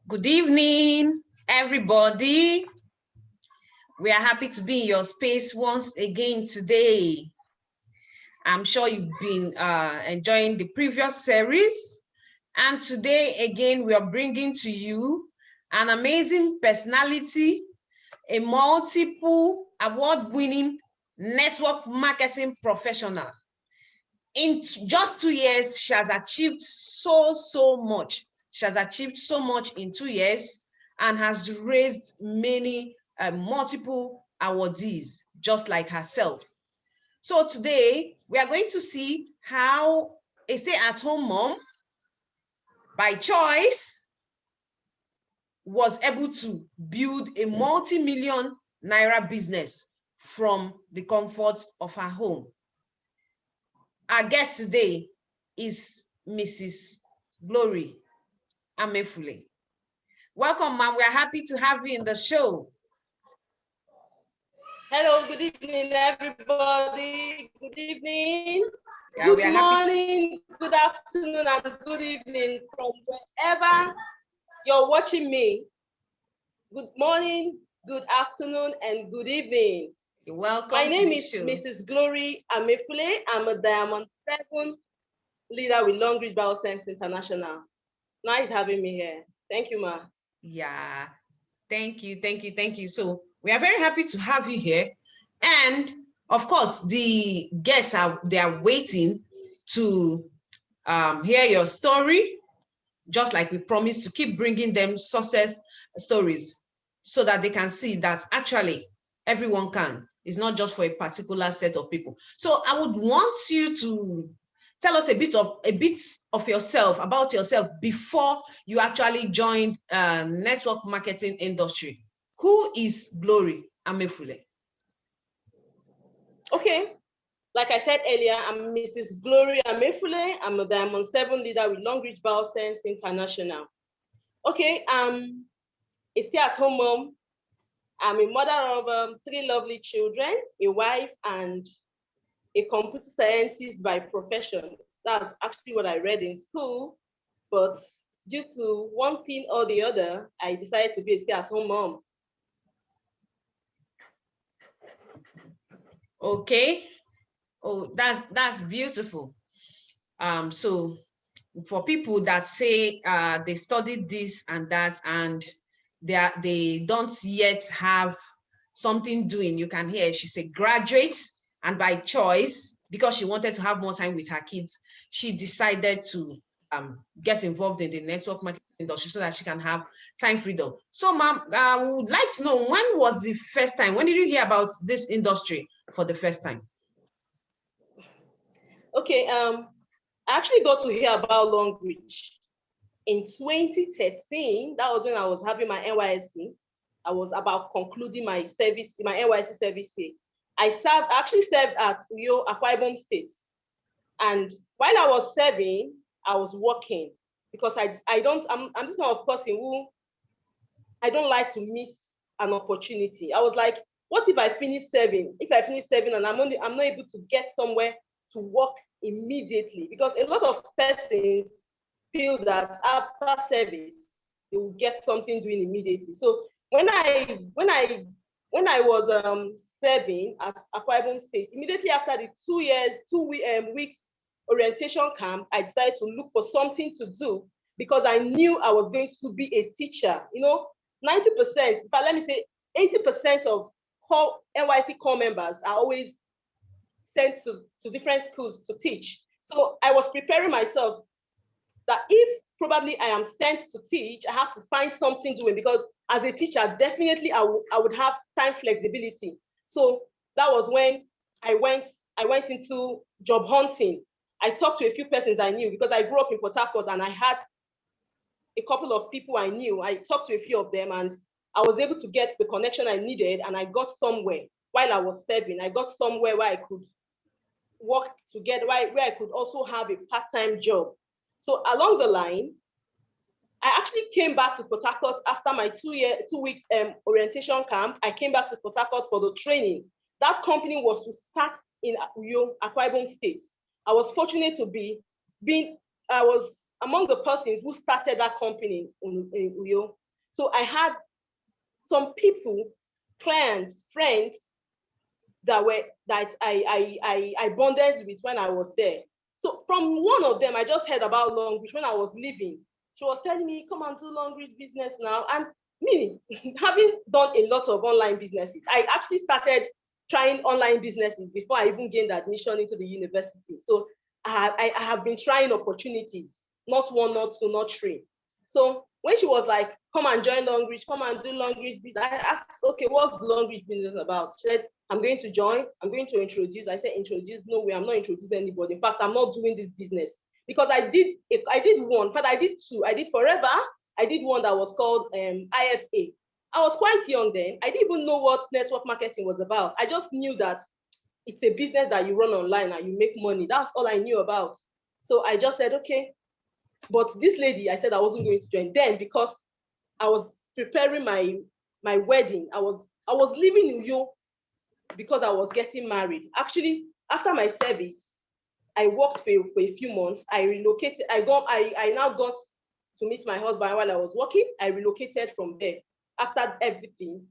Good evening, everybody. We are happy to be in your space once again today. I'm sure you've been enjoying the previous series. And today, again, we are bringing to you an amazing personality, a multiple award-winning network marketing professional. In just 2 years, she has achieved so much. She has achieved so much in 2 years and has raised many multiple awardees, just like herself. So today, we are going to see how a stay-at-home mom, by choice, was able to build a multi-million naira business from the comfort of her home. Our guest today is Mrs. Glory Amefule. Welcome, ma'am. We are happy to have you in the show. Hello, good evening, everybody. Good evening. Yeah, good morning, good afternoon, and good evening from wherever you're watching me. Good morning, good afternoon, and good evening. You're welcome. My name is Mrs. Glory Amefule. I'm a Diamond 7 leader with Long Reach Biosense International. Nice having me here. Thank you, ma. Yeah, thank you. So we are very happy to have you here. And of course, the guests are waiting to hear your story, just like we promised to keep bringing them success stories so that they can see that actually everyone can. It's not just for a particular set of people. So I would want you to tell us a bit of yourself, about yourself, before you actually joined network marketing industry. Who is Glory Amefule? Okay. Like I said earlier, I'm Mrs. Glory Amefule. I'm a Diamond 7 leader with Long Reach Biosense International. Okay, a stay-at-home mom. I'm a mother of 3 lovely children, a wife, and a computer scientist by profession. That's actually what I read in school. But due to one thing or the other, I decided to be a stay-at-home mom. Okay. Oh, that's beautiful. So for people that say they studied this and that and they don't yet have something doing, you can hear she's a graduate, and by choice, because she wanted to have more time with her kids, she decided to get involved in the network marketing industry so that she can have time freedom. So, ma'am, I would like to know, when was the first time? When did you hear about this industry for the first time? Okay, I actually got to hear about Long Reach in 2013. That was when I was having my NYSC. I was about concluding my service, my NYSC service here. I actually served at Uyo, Akwa Ibom State. And while I was serving, I was working because I'm this kind of person who I don't like to miss an opportunity. I was like, what if I finish serving? If I finish serving and I'm not able to get somewhere to work immediately, because a lot of persons feel that after service they will get something doing immediately. So when I was serving at Akwa Ibom State, immediately after the 2 weeks orientation camp, I decided to look for something to do because I knew I was going to be a teacher. 90%, but let me say 80% of NYC core members are always sent to different schools to teach. So I was preparing myself that if probably I am sent to teach, I have to find something doing, because as a teacher, definitely I would have time flexibility. So that was when I went into job hunting. I talked to a few persons I knew because I grew up in Port Harcourt and I had a couple of people I knew. I talked to a few of them and I was able to get the connection I needed, and I got somewhere while I was serving. I got somewhere where I could work together, where I could also have a part-time job. So along the line, I actually came back to Port Harcourt after my 2 weeks orientation camp. I came back to Port Harcourt for the training. That company was to start in Uyo, Akwa Ibom State. I was fortunate to I was among the persons who started that company in Uyo. So I had some people, clients, friends that I bonded with when I was there. So from one of them, I just heard about Long Beach when I was leaving. She was telling me, come and do Long Beach business now. And me, having done a lot of online businesses, I actually started trying online businesses before I even gained admission into the university. So I have been trying opportunities, not one, not two, not three. So when she was like, come and join Long Beach, come and do Long Beach business, I asked, okay, what's Long Beach business about? She said, I'm going to join, I'm going to introduce. I said, introduce? No way, I'm not introducing anybody. In fact, I'm not doing this business. Because I did one, but I did two. I did Forever. I did one that was called IFA. I was quite young then. I didn't even know what network marketing was about. I just knew that it's a business that you run online and you make money. That's all I knew about. So I just said, okay. But this lady, I said I wasn't going to join then because I was preparing my wedding. I was living in Uyo because I was getting married. Actually, after my service, I worked for a few months. I relocated. I now got to meet my husband while I was working. I relocated from there after everything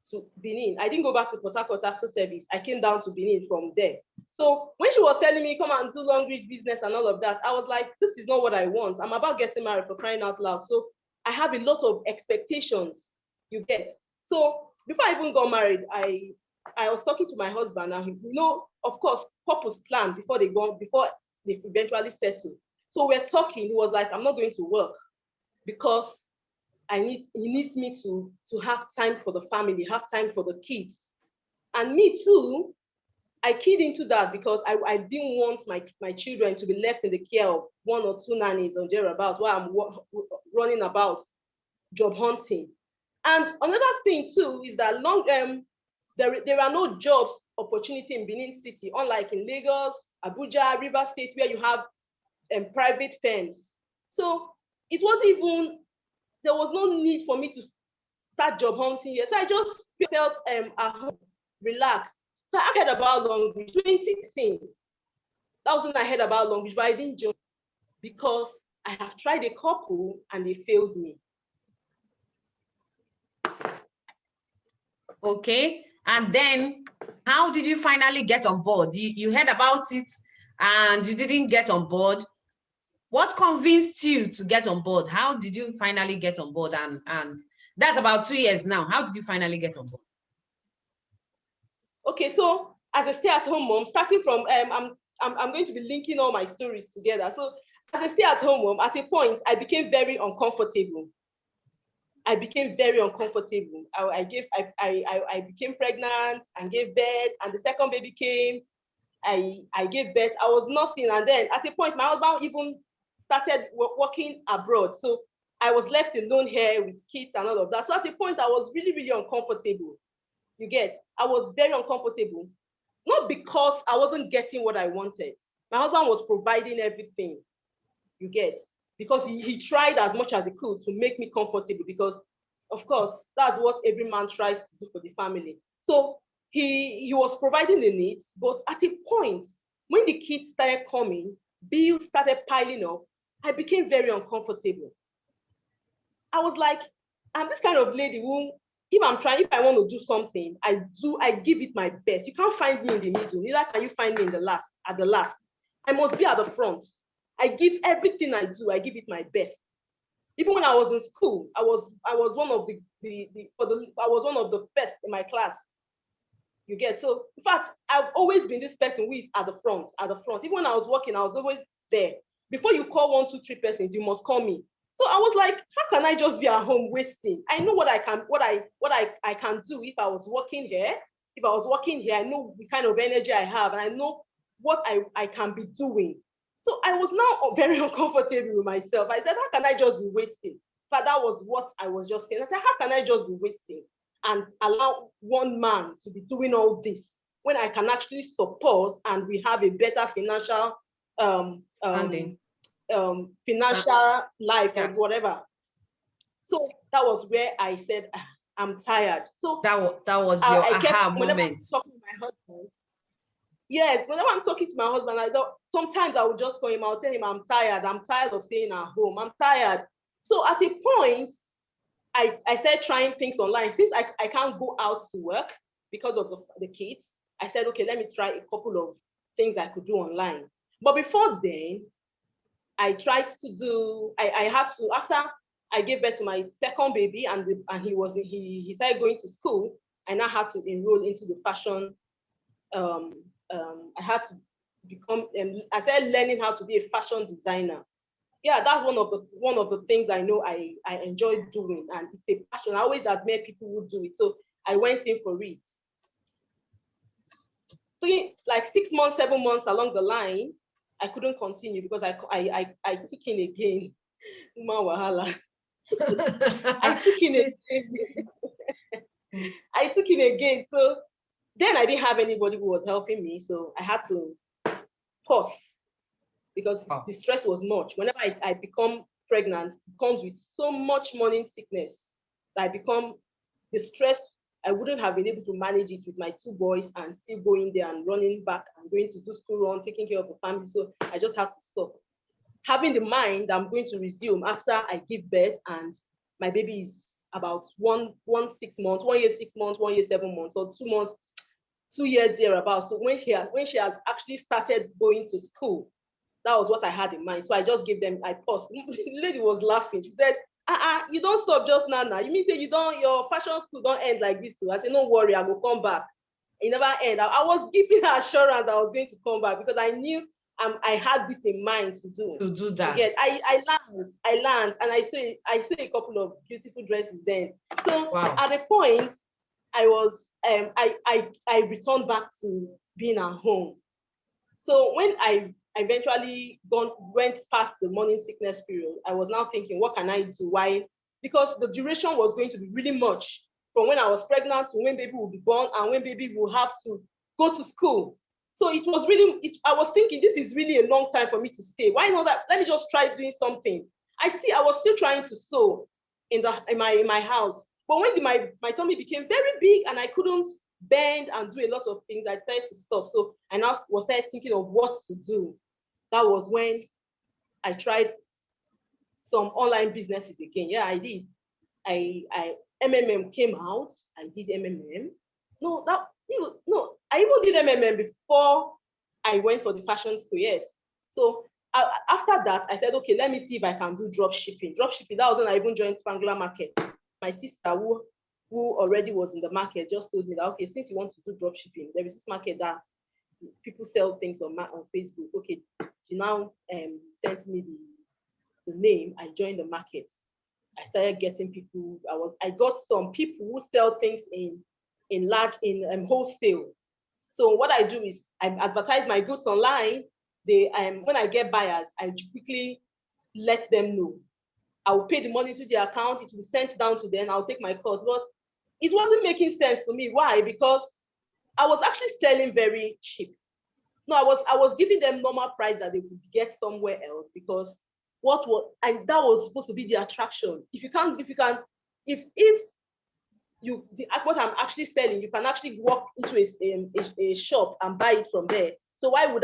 to Benin. I didn't go back to Port Harcourt after service. I came down to Benin from there. So when she was telling me, come and do Long Beach business and all of that, I was like, this is not what I want. I'm about getting married, for crying out loud. So I have a lot of expectations, you get. So before I even got married, I was talking to my husband, and of course, couples plan before they eventually settle. So we're talking. He was like, I'm not going to work because he needs me to have time for the family, have time for the kids. And me too, I keyed into that because I didn't want my children to be left in the care of one or two nannies or thereabouts while I'm running about job hunting. And another thing too is that there are no jobs opportunity in Benin City, unlike in Lagos, Abuja, River State, where you have private firms. So it wasn't even, there was no need for me to start job hunting here. So I just felt at home, relaxed. So I heard about Long Beach 2016. That was when I heard about Long Beach, but I didn't join because I have tried a couple and they failed me. Okay. And then how did you finally get on board? You heard about it and you didn't get on board. What convinced you to get on board? How did you finally get on board? And that's about 2 years now. How did you finally get on board? Okay, so as a stay-at-home mom, starting from I'm going to be linking all my stories together. So as a stay-at-home mom, at a point I became very uncomfortable. I became very uncomfortable. I became pregnant and gave birth, and the second baby came. I gave birth. I was nursing, and then at a point, my husband even started working abroad. So I was left alone here with kids and all of that. So at a point, I was really, really uncomfortable. You get? I was very uncomfortable, not because I wasn't getting what I wanted. My husband was providing everything. You get? Because he tried as much as he could to make me comfortable, because of course, that's what every man tries to do for the family. So he was providing the needs, but at a point, when the kids started coming, bills started piling up, I became very uncomfortable. I was like, I'm this kind of lady who, if I want to do something, I give it my best. You can't find me in the middle, neither can you find me at the last. I must be at the front. I give everything I do, I give it my best. Even when I was in school, I was one of I was one of the best in my class. You get? So in fact, I've always been this person who is at the front. Even when I was working, I was always there. Before you call 1, 2, 3 persons, you must call me. So I was like, how can I just be at home wasting? I know what I can do if I was working here. If I was working here, I know the kind of energy I have, and I know what I can be doing. So I was now very uncomfortable with myself. I said, how can I just be wasting? But that was what I was just saying. I said, how can I just be wasting and allow one man to be doing all this when I can actually support and we have a better financial financial life or whatever. So that was where I said, I'm tired. So that was your aha moment. Talking to my husband, Yes, whenever I'm talking to my husband, sometimes I will just call him, I'll tell him I'm tired of staying at home, I'm tired. So at a point, I started trying things online. Since I can't go out to work because of the kids, I said, okay, let me try a couple of things I could do online. But before then, I tried to do, I had to, after I gave birth to my second baby and he started going to school, I now had to enroll into the fashion. I had to become, I started learning how to be a fashion designer. Yeah, that's one of the things I know I enjoy doing, and it's a passion. I always admire people who do it. So I went in for it. So like 6 months, 7 months along the line, I couldn't continue because I took in again. Wahala. I took in again. I took in again. So then I didn't have anybody who was helping me. So I had to pause because the stress was much. Whenever I become pregnant, it comes with so much morning sickness. I become the stress. I wouldn't have been able to manage it with my two boys and still going there and running back and going to do school run, taking care of the family. So I just had to stop. Having the mind I'm going to resume after I give birth and my baby is about 1 6 months, 1 year 6 months, 1 year 7 months, or 2 months, 2 years thereabouts. So when she has actually started going to school, that was what I had in mind. So I just gave them, I paused. The lady was laughing. She said, you don't stop just now. You mean say your fashion school don't end like this? So I said, no worry, I will come back. It never end. I was giving her assurance I was going to come back because I knew I had this in mind to do. To do that. Yes, I learned, and I saw a couple of beautiful dresses then. So at a point, I was I returned back to being at home. So when I eventually went past the morning sickness period, I was now thinking, what can I do? Why? Because the duration was going to be really much from when I was pregnant to when baby will be born and when baby will have to go to school. So it was really, I was thinking this is really a long time for me to stay. Why not that? Let me just try doing something. I was still trying to sew in my house. But when my tummy became very big and I couldn't bend and do a lot of things, I decided to stop. So I now started thinking of what to do. That was when I tried some online businesses again. Yeah, I did. MMM came out. I did MMM. I even did MMM before I went for the fashion school. Yes. So after that, I said, okay, let me see if I can do drop shipping. Drop shipping. That was when I even joined Spangler Market. My sister, who already was in the market, just told me that, okay, since you want to do drop shipping, there is this market that people sell things on Facebook. Okay, she now sent me the name. I joined the market. I started getting people. I got some people who sell things in wholesale. So what I do is I advertise my goods online. When I get buyers, I quickly let them know. I will pay the money to the account. It will be sent down to them. I'll take my cut. But it wasn't making sense to me. Why? Because I was actually selling very cheap. No, I was giving them normal price that they would get somewhere else because that was supposed to be the attraction. What I'm actually selling, you can actually walk into a shop and buy it from there. So why would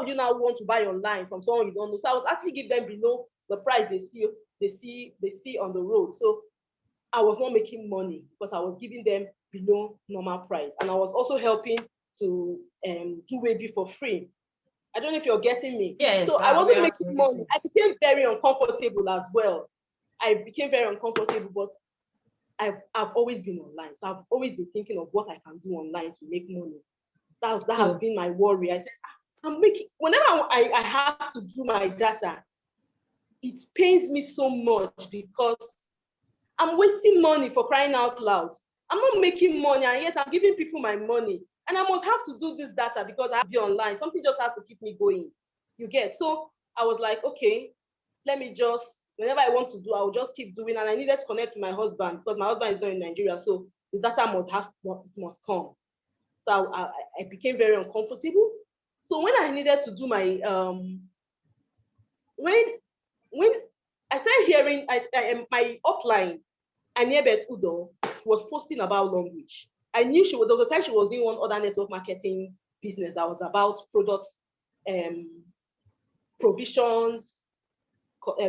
you now want to buy online from someone you don't know? So I was actually giving them below the price they see on the road. So I was not making money because I was giving them below normal price. And I was also helping to do Wavy for free. I don't know if you're getting me. Yes. So I wasn't making money. I became very uncomfortable as well. I became very uncomfortable, but I've always been online. So I've always been thinking of what I can do online to make money. That has been my worry. I said, whenever I have to do my data, it pains me so much because I'm wasting money for crying out loud. I'm not making money, and yet I'm giving people my money. And I must have to do this data because I have to be online. Something just has to keep me going. You get? So I was like, okay, let me just, whenever I want to do, I will just keep doing. And I needed to connect to my husband because my husband is not in Nigeria. So the data must come. So I became very uncomfortable. So when I needed to do my, when I started hearing, my upline, Aniebet Udo, was posting about language. I knew there was a time she was doing one other network marketing business that was about product provisions,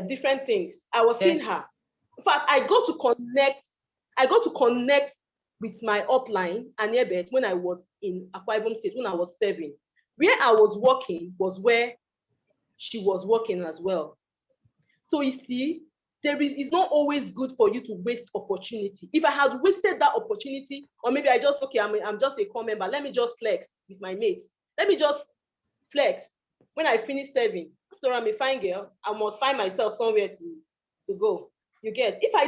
different things. I was seeing her. In fact, I got to connect with my upline, Aniebet, when I was in Akwa Ibom State, when I was serving. Where I was working was where she was working as well. So you see, it's not always good for you to waste opportunity. If I had wasted that opportunity, or maybe I'm just a core member, let me just flex with my mates. Let me just flex. When I finish serving, after I'm a fine girl, I must find myself somewhere to go. You get? If I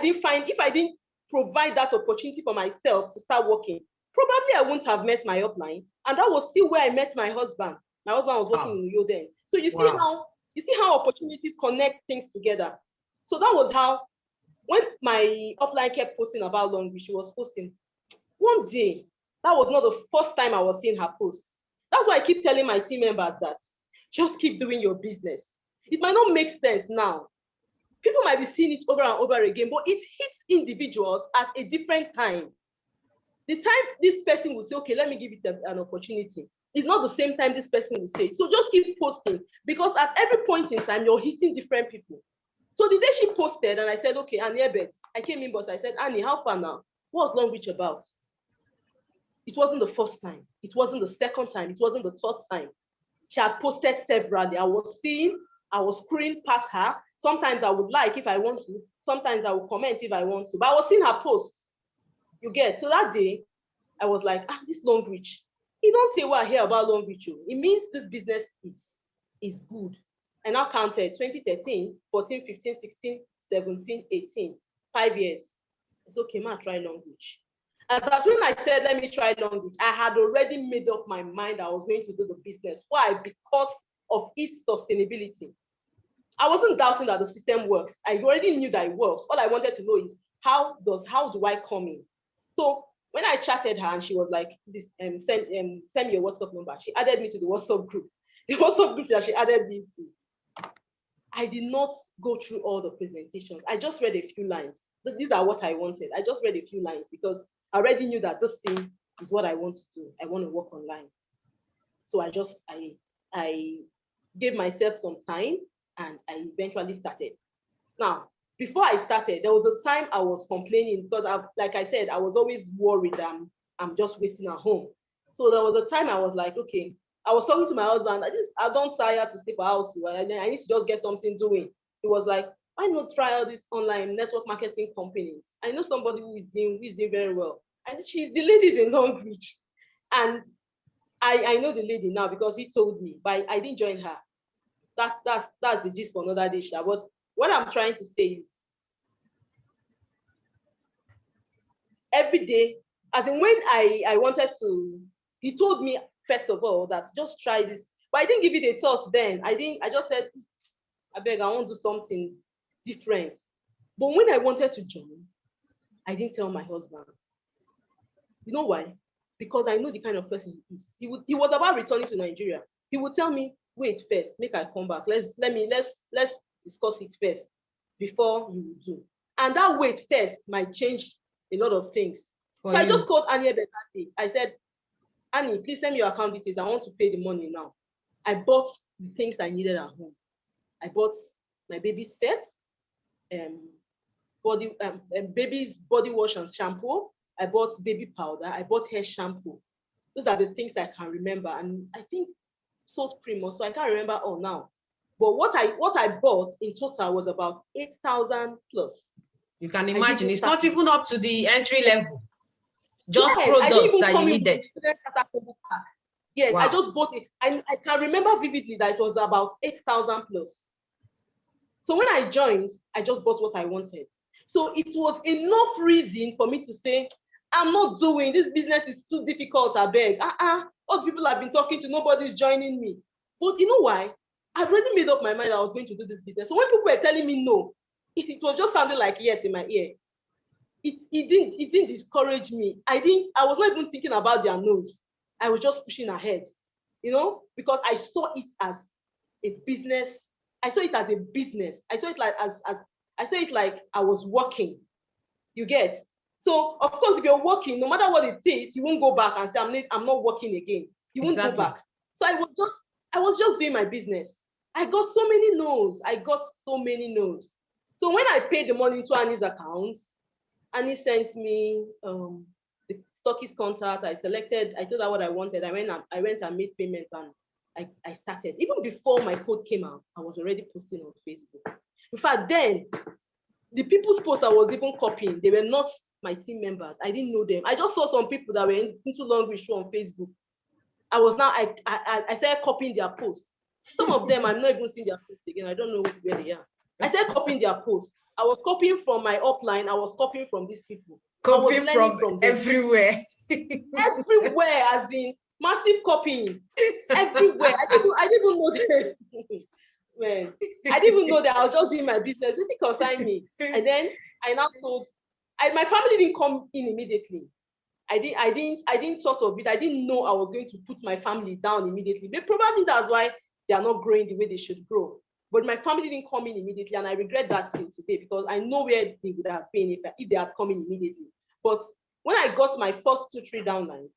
didn't provide that opportunity for myself to start working, probably I wouldn't have met my upline. And that was still where I met my husband. My husband was working in Uyo then. So you see how opportunities connect things together. So that was how, when my upline kept posting about Long Beach, she was posting. One day, that was not the first time I was seeing her posts. That's why I keep telling my team members that just keep doing your business. It might not make sense now. People might be seeing it over and over again, but it hits individuals at a different time. The time this person will say, okay, let me give it an opportunity, it's not the same time this person will say it. So just keep posting, because at every point in time, you're hitting different people. So the day she posted, and I said, okay, Annie Ebert, I came in, boss. I said, Annie, how far now? What's Long Beach about? It wasn't the first time. It wasn't the second time. It wasn't the third time. She had posted severally. I was scrolling past her. Sometimes I would like if I want to. Sometimes I would comment if I want to. But I was seeing her post. You get? So that day, I was like, this Long Beach. You don't say what I hear about Long Beach. It means this business is good. And I counted 2013, 14, 15, 16, 17, 18, 5 years. It's okay, man, try Long Beach. And that's when I said, let me try Long Beach. I had already made up my mind I was going to do the business. Why? Because of its sustainability. I wasn't doubting that the system works. I already knew that it works. All I wanted to know is how do I come in? So when I chatted her and she was like, send me your WhatsApp number, she added me to the WhatsApp group. The WhatsApp group that she added me to. I did not go through all the presentations. I just read a few lines. These are what I wanted. I just read a few lines because I already knew that this thing is what I want to do. I want to work online. So I gave myself some time and I eventually started. Now, before I started, there was a time I was complaining because, like I said, I was always worried I'm just wasting at home. So there was a time I was like, okay, I was talking to my husband, I don't tire to stay for house. I need to just get something doing. He was like, why not try all these online network marketing companies? I know somebody who is doing very well. And the lady's in Long Beach. And I know the lady now because he told me, but I didn't join her. That's the gist for another day. But what I'm trying to say is, every day, as in when I wanted to, he told me, first of all, that just try this. But I didn't give it a thought then. I just said, I beg, I want to do something different. But when I wanted to join, I didn't tell my husband. You know why? Because I know the kind of person he is. He was about returning to Nigeria. He would tell me, wait first, make I come back. Let's discuss it first before you do. And that wait first might change a lot of things. So I just called Annie that day. I said, Annie, please send me your account details. I want to pay the money now. I bought the things I needed at home. I bought my baby's sets, baby's body wash and shampoo. I bought baby powder. I bought hair shampoo. Those are the things I can remember. And I think salt cream also. I can't remember all now. But what I bought in total was about 8,000 plus. You can imagine it's not even up to the entry level. Just yes, products that you needed. Yes, wow. I just bought it. I can remember vividly that it was about 8,000 plus. So when I joined, I just bought what I wanted. So it was enough reason for me to say, I'm not doing this business, is too difficult, I beg. All the people I've been talking to, nobody's joining me. But you know why? I've already made up my mind I was going to do this business. So when people were telling me no, it was just sounding like yes in my ear. It didn't discourage me. I was not even thinking about their no's. I was just pushing ahead, because I saw it as a business. I saw it as a business. I saw it like I was working. You get? So of course, if you're working, no matter what it is, you won't go back and say I'm not working again. You won't go back. So I was just doing my business. I got so many no's. So when I paid the money into Annie's account, Annie sent me the stockist contact. I told her what I wanted. I went and made payments, and I started. Even before my code came out, I was already posting on Facebook. In fact, then the people's posts I was even copying, they were not my team members. I didn't know them. I just saw some people that were into long show on Facebook. I started copying their posts. Some of them I'm not even seeing their posts again. I don't know where they are. I started copying their posts. I was copying from my upline. I was copying from these people. Copying from everywhere. Everywhere, as in massive copying. Everywhere. I didn't even know that. Man, I didn't even know that I was just doing my business. Just concern me. And then I now told, my family didn't come in immediately. I didn't thought of it. I didn't know I was going to put my family down immediately. But probably that's why they are not growing the way they should grow. But my family didn't come in immediately, and I regret that till today, because I know where they would have been if they had come in immediately. But when I got my first 2-3 downlines,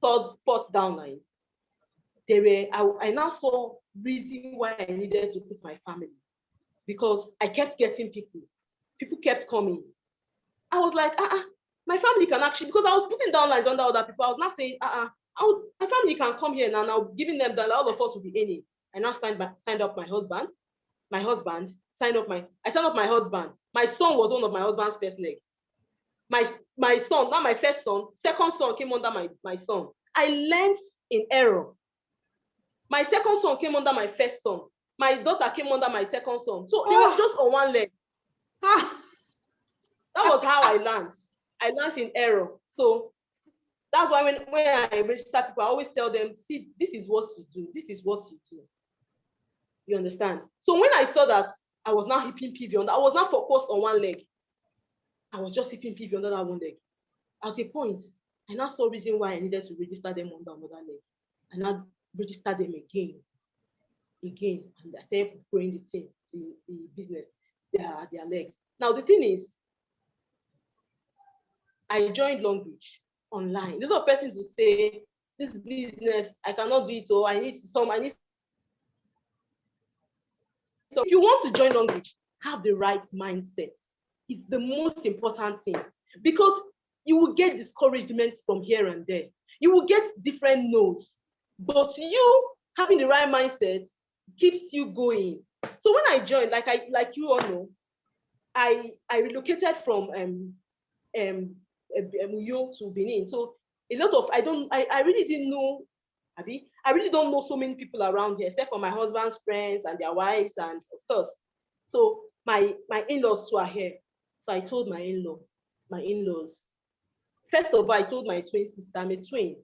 third, fourth downline, I now saw reason why I needed to put my family, because I kept getting people. People kept coming. I was like, my family can actually, because I was putting downlines under other people. I was not saying, my family can come here now. Now giving them that all of us will be in it. I now signed up my husband. My husband signed up my husband. My son was one of my husband's first leg. My son, not my first son, second son came under my son. I learned in error. My second son came under my first son. My daughter came under my second son. So they were just on one leg. That was how I learned. I learned in error. So that's why when I register people, I always tell them, see, this is what you do. This is what you do. You understand? So when I saw that I was now hipping PV I was not focused on one leg. I was just hipping PV under that one leg. At a point, I now saw reason why I needed to register them under another leg. And now register them again. And I started growing the business, their legs. Now the thing is, I joined Longbridge online. A lot of persons will say, this business, I cannot do it, or I need some. So if you want to join Longbridge, have the right mindset. It's the most important thing, because you will get discouragement from here and there. You will get different no's, but you having the right mindset keeps you going. So when I joined, like you all know, I relocated from Uyo to Benin. So a lot of I really didn't know, I really don't know so many people around here, except for my husband's friends and their wives, and of course. So my in-laws too are here. So I told my in-laws. First of all, I told my twin sister, I'm a twin.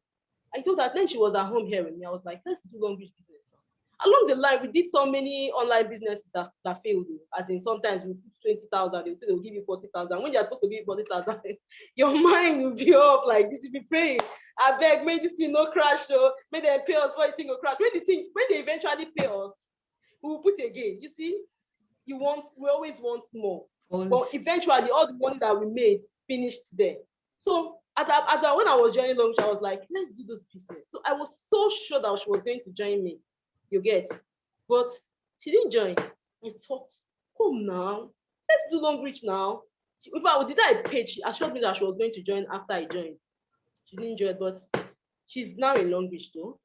I told her, then she was at home here with me. I was like, let's do Longbridge business now. Along the line, we did so many online businesses that failed. As in, sometimes we put 20,000, they will say they'll give you 40,000. When you're supposed to give 40,000, your mind will be up like this. If you pray, I beg, may this thing not crash, though. May they pay us for it to crash. When they eventually pay us, we will put again. You see, we always want more. But eventually, all the money that we made finished there. So when I was joining Longbridge, I was like, let's do this business. So I was so sure that she was going to join me. You get, but she didn't join. I thought, come now, let's do Longbridge now. If I did I paid, she assured me that she was going to join after I joined. She didn't join, but she's now in Longbridge though.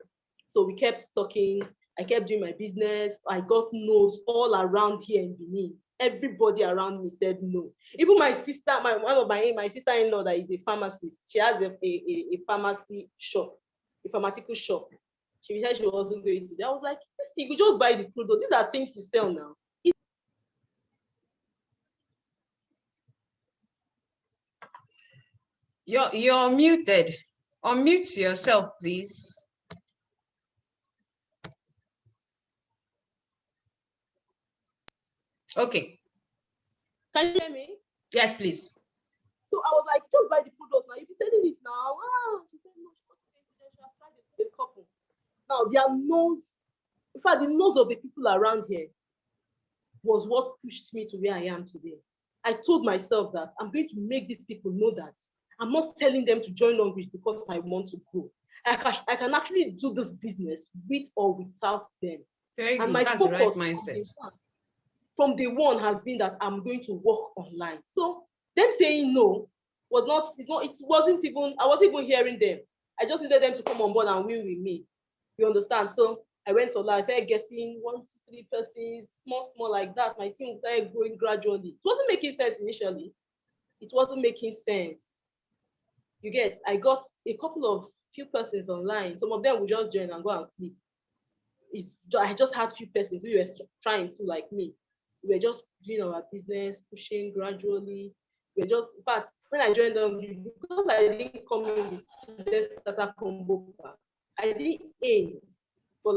So we kept talking. I kept doing my business. I got no's all around here in Benin. Everybody around me said no. Even my sister, my sister-in-law that is a pharmacist, she has a pharmacy shop, a pharmaceutical shop. She said she wasn't going to. I was like, this thing, you just buy the product. These are things to sell now. You're muted. Unmute yourself, please. Okay. Can you hear me? Yes, please. So I was like, just buy the product now. If you're selling it now, she said no, she has tried it with a couple. Now their nose, in fact, the nose of the people around here was what pushed me to where I am today. I told myself that I'm going to make these people know that I'm not telling them to join Longbridge because I want to grow. I can actually do this business with or without them. Very and good. my That's the right focus mindset. from day one has been that I'm going to work online. So them saying no was not, it wasn't even, I wasn't even hearing them. I just needed them to come on board and win with me. You understand? So I went online, I started getting 1, 2, 3 persons, small like that. My team started growing gradually. It wasn't making sense initially. It wasn't making sense. You get, I got a couple of few persons online. Some of them would just join and go and sleep. I just had few persons who were trying to like me. We were just doing our business, pushing gradually. We were just, in fact, when I joined them, because I didn't come in with the starter combo pack, I didn't aim for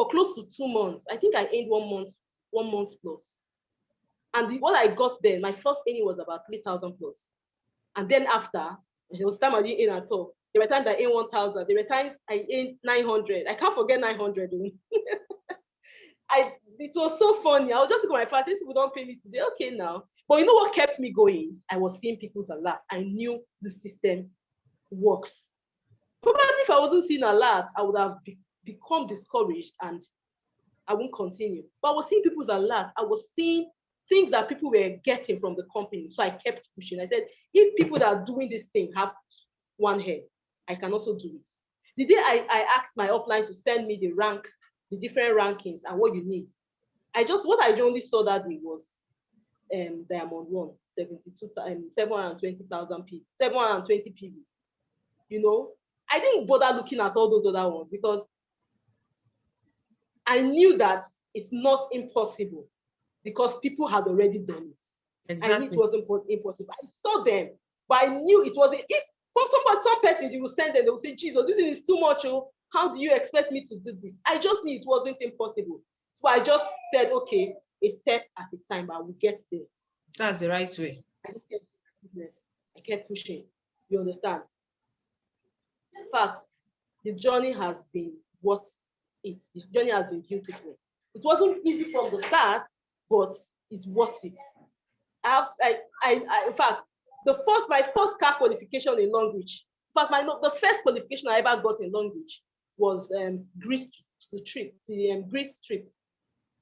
close to 2 months. I think I aimed 1 month plus. And what I got then, my first aiming was about 3,000 plus. And then after, there was time I didn't aim at all. There were times I aimed 1,000. There were times I aimed 900. I can't forget 900. It was so funny. I was just looking at my phone. These people don't pay me today. Okay, now. But you know what kept me going? I was seeing people's alert. I knew the system works. Probably if I wasn't seeing alert, I would have become discouraged and I won't continue. But I was seeing people's alert. I was seeing things that people were getting from the company. So I kept pushing. I said, if people that are doing this thing have one head, I can also do it. The day I asked my upline to send me the different rankings and what you need, what I only saw that day was Diamond 1, 720,000 people, 720 people. You know, I didn't bother looking at all those other ones because I knew that it's not impossible because people had already done it. Exactly. I knew it wasn't impossible. I saw them, but I knew it wasn't. If from some persons you will send them, they will say, Jesus, this is too much. Oh, how do you expect me to do this? I just knew it wasn't impossible. So I just said, okay, a step at a time, but we get there. That's the right way. I kept business. I kept pushing. You understand? In fact, the journey has been the journey has been beautiful. It wasn't easy from the start, but it's worth it. In fact, my first car qualification in Longreach. In fact, the first qualification I ever got in Longreach was Greece trip.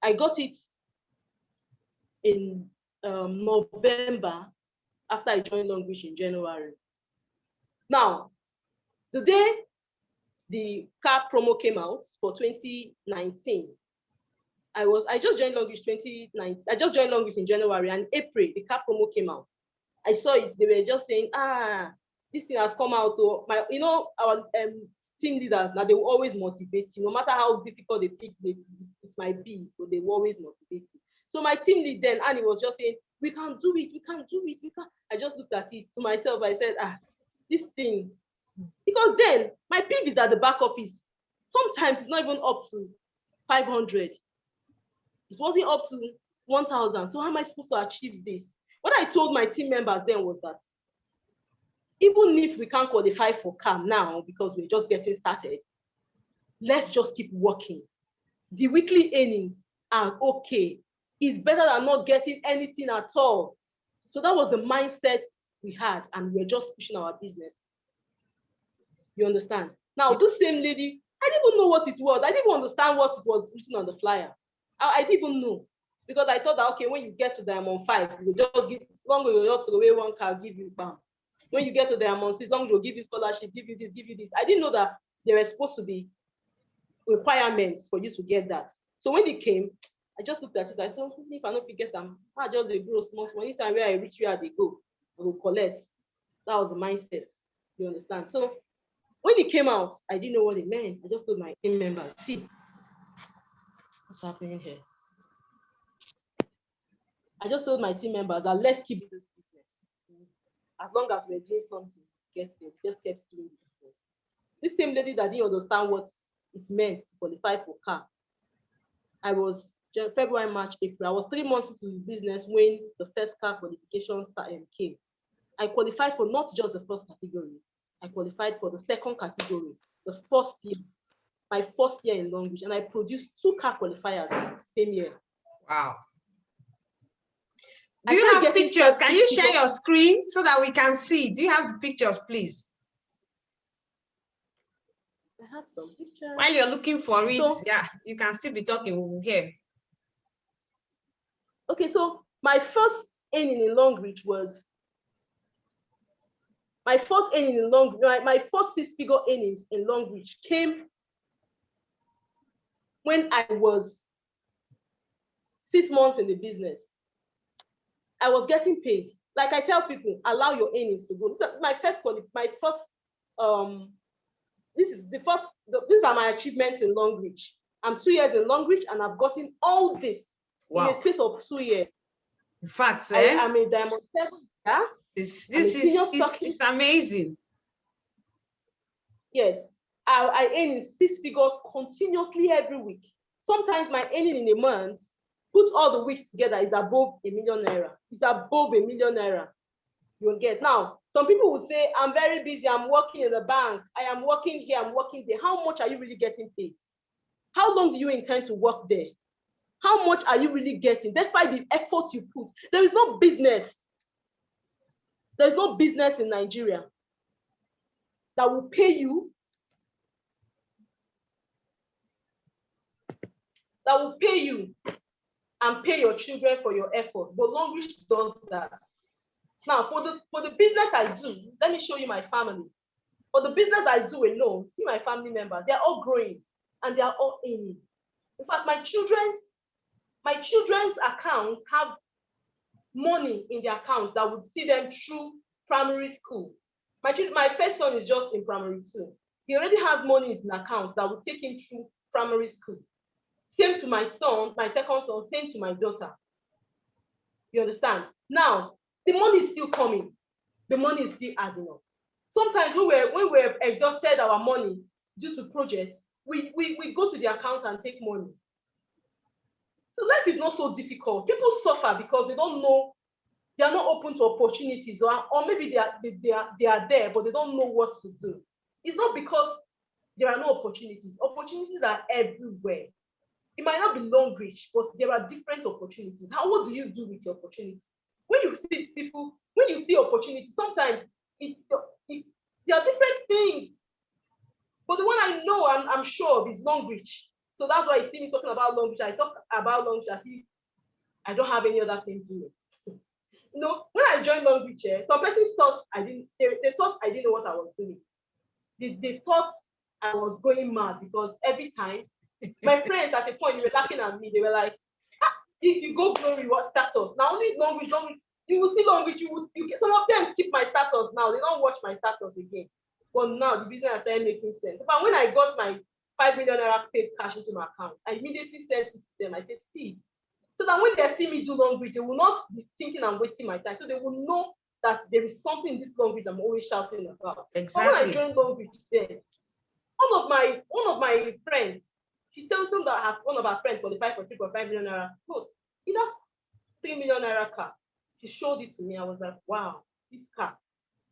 I got it in November after I joined Longreach in January. Now, the day the car promo came out for 2019, I just joined Longreach 2019. I just joined Longreach in January, and April the car promo came out. I saw it. They were just saying, this thing has come out. Our team leaders, now they will always motivate you, no matter how difficult it might be, but they will always motivate you. So my team lead then, Annie, was just saying, we can do it, we can do it, we can. I just looked at it to myself. I said, this thing, because then my PV is at the back office. Sometimes it's not even up to 500. It wasn't up to 1,000. So how am I supposed to achieve this? What I told my team members then was that even if we can't qualify for CAM now because we're just getting started, let's just keep working. The weekly earnings are okay. It's better than not getting anything at all. So that was the mindset we had, and we're just pushing our business. You understand? Now, this same lady, I didn't even know what it was. I didn't even understand what it was written on the flyer. I didn't even know, because I thought that, okay, when you get to Diamond 5, you just give, long as you just throw away one car, give you bam. When you get to Diamond 6, long as you give you scholarship, give you this, give you this. I didn't know that there were supposed to be requirements for you to get that. So when it came, I just looked at it. I said, if I don't get them, I just a grow small. Anytime where I reach where they go, I will collect. That was the mindset. You understand? So when it came out, I didn't know what it meant. I just told my team members, see, what's happening here? I just told my team members that let's keep this business. As long as we're doing something, just kept doing the business. This same lady that didn't understand what it meant to qualify for CAR. I was February, March, April. I was 3 months into the business when the first CAR qualification came. I qualified for not just the first category. I qualified for the second category, the first year, my first year in Longreach, and I produced 2 CAR qualifiers the same year. Wow. Do you have pictures? Can you share your screen so that we can see? Do you have the pictures, please? I have some pictures. While you're looking for it, yeah, you can still be talking here. Okay, so my first earning in Longreach was my first 6-figure earnings in Longreach came when I was 6 months in the business. I was getting paid. Like I tell people, allow your earnings to go. These are my achievements in Longreach. I'm 2 years in Longreach and I've gotten all this in a space of 2 years. In fact, I'm a Diamond 7. Yeah? This is amazing. Yes, I earn in 6 figures continuously every week. Sometimes my earning in a month, put all the weeks together, is above ₦1 million. It's above ₦1 million. You'll get. Now, some people will say, I'm very busy, I'm working in the bank, I am working here, I'm working there. How much are you really getting paid? How long do you intend to work there? How much are you really getting? Despite the effort you put, there is no business. There's no business in Nigeria that will pay you, and pay your children for your effort. But Longreach does that. Now, for the business I do, let me show you my family. For the business I do alone, see my family members, they're all growing and they're all earning. In fact, my children's accounts have money in their accounts that would see them through primary school. My first son is just in primary 2. He already has money in his account that would take him through primary school. Same to my son, my second son, same to my daughter. You understand? Now, the money is still coming. The money is still adding up. Sometimes when we've exhausted our money due to projects, we go to the account and take money. So life is not so difficult. People suffer because they don't know, they are not open to opportunities, or maybe they are there, but they don't know what to do. It's not because there are no opportunities. Opportunities are everywhere. It might not be Longreach, but there are different opportunities. What do you do with your opportunity? When you see opportunities, sometimes there are different things. But the one I know, I'm sure of, is Longreach. So that's why you see me talking about Longreach. I talk about Longreach as if I don't have any other thing to do. You know, when I joined Longreach, some persons thought they thought I didn't know what I was doing. They thought I was going mad because every time my friends at a point, they were laughing at me. They were like, if you go Glory, what status? Now only Longreach, you will see Longreach, some of them skip my status now. They don't watch my status again. But now the business has started making sense. But when I got my ₦5 million paid cash into my account, I immediately sent it to them. I said, see. So that when they see me do Longreach, they will not be thinking I'm wasting my time. So they will know that there is something in this Longreach I'm always shouting about. Exactly. But when I joined Longreach then, one of my friends, she told them that one of her friends qualified for 3.5 million naira. No, either 3 million naira car. She showed it to me. I was like, wow, this car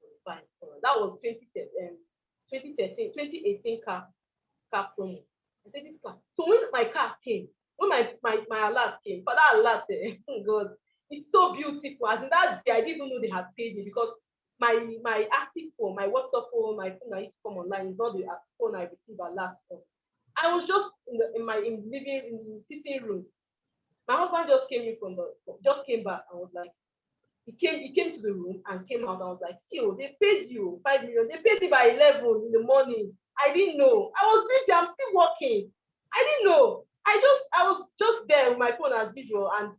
was fine. That was 2018 car promo. I said, this car. So when my car came, when my alert came, for that alert, God, it's so beautiful. As in that day, I didn't even know they had paid me because my active phone, my WhatsApp phone, my phone I used to come online is not the phone I receive alert from. I was just in the sitting room. My husband just came back and was like, he came to the room and came out. I was like, see, they paid you 5 million. They paid me by 11 in the morning. I didn't know. I was busy. I'm still working. I didn't know. I was just there with my phone as usual, and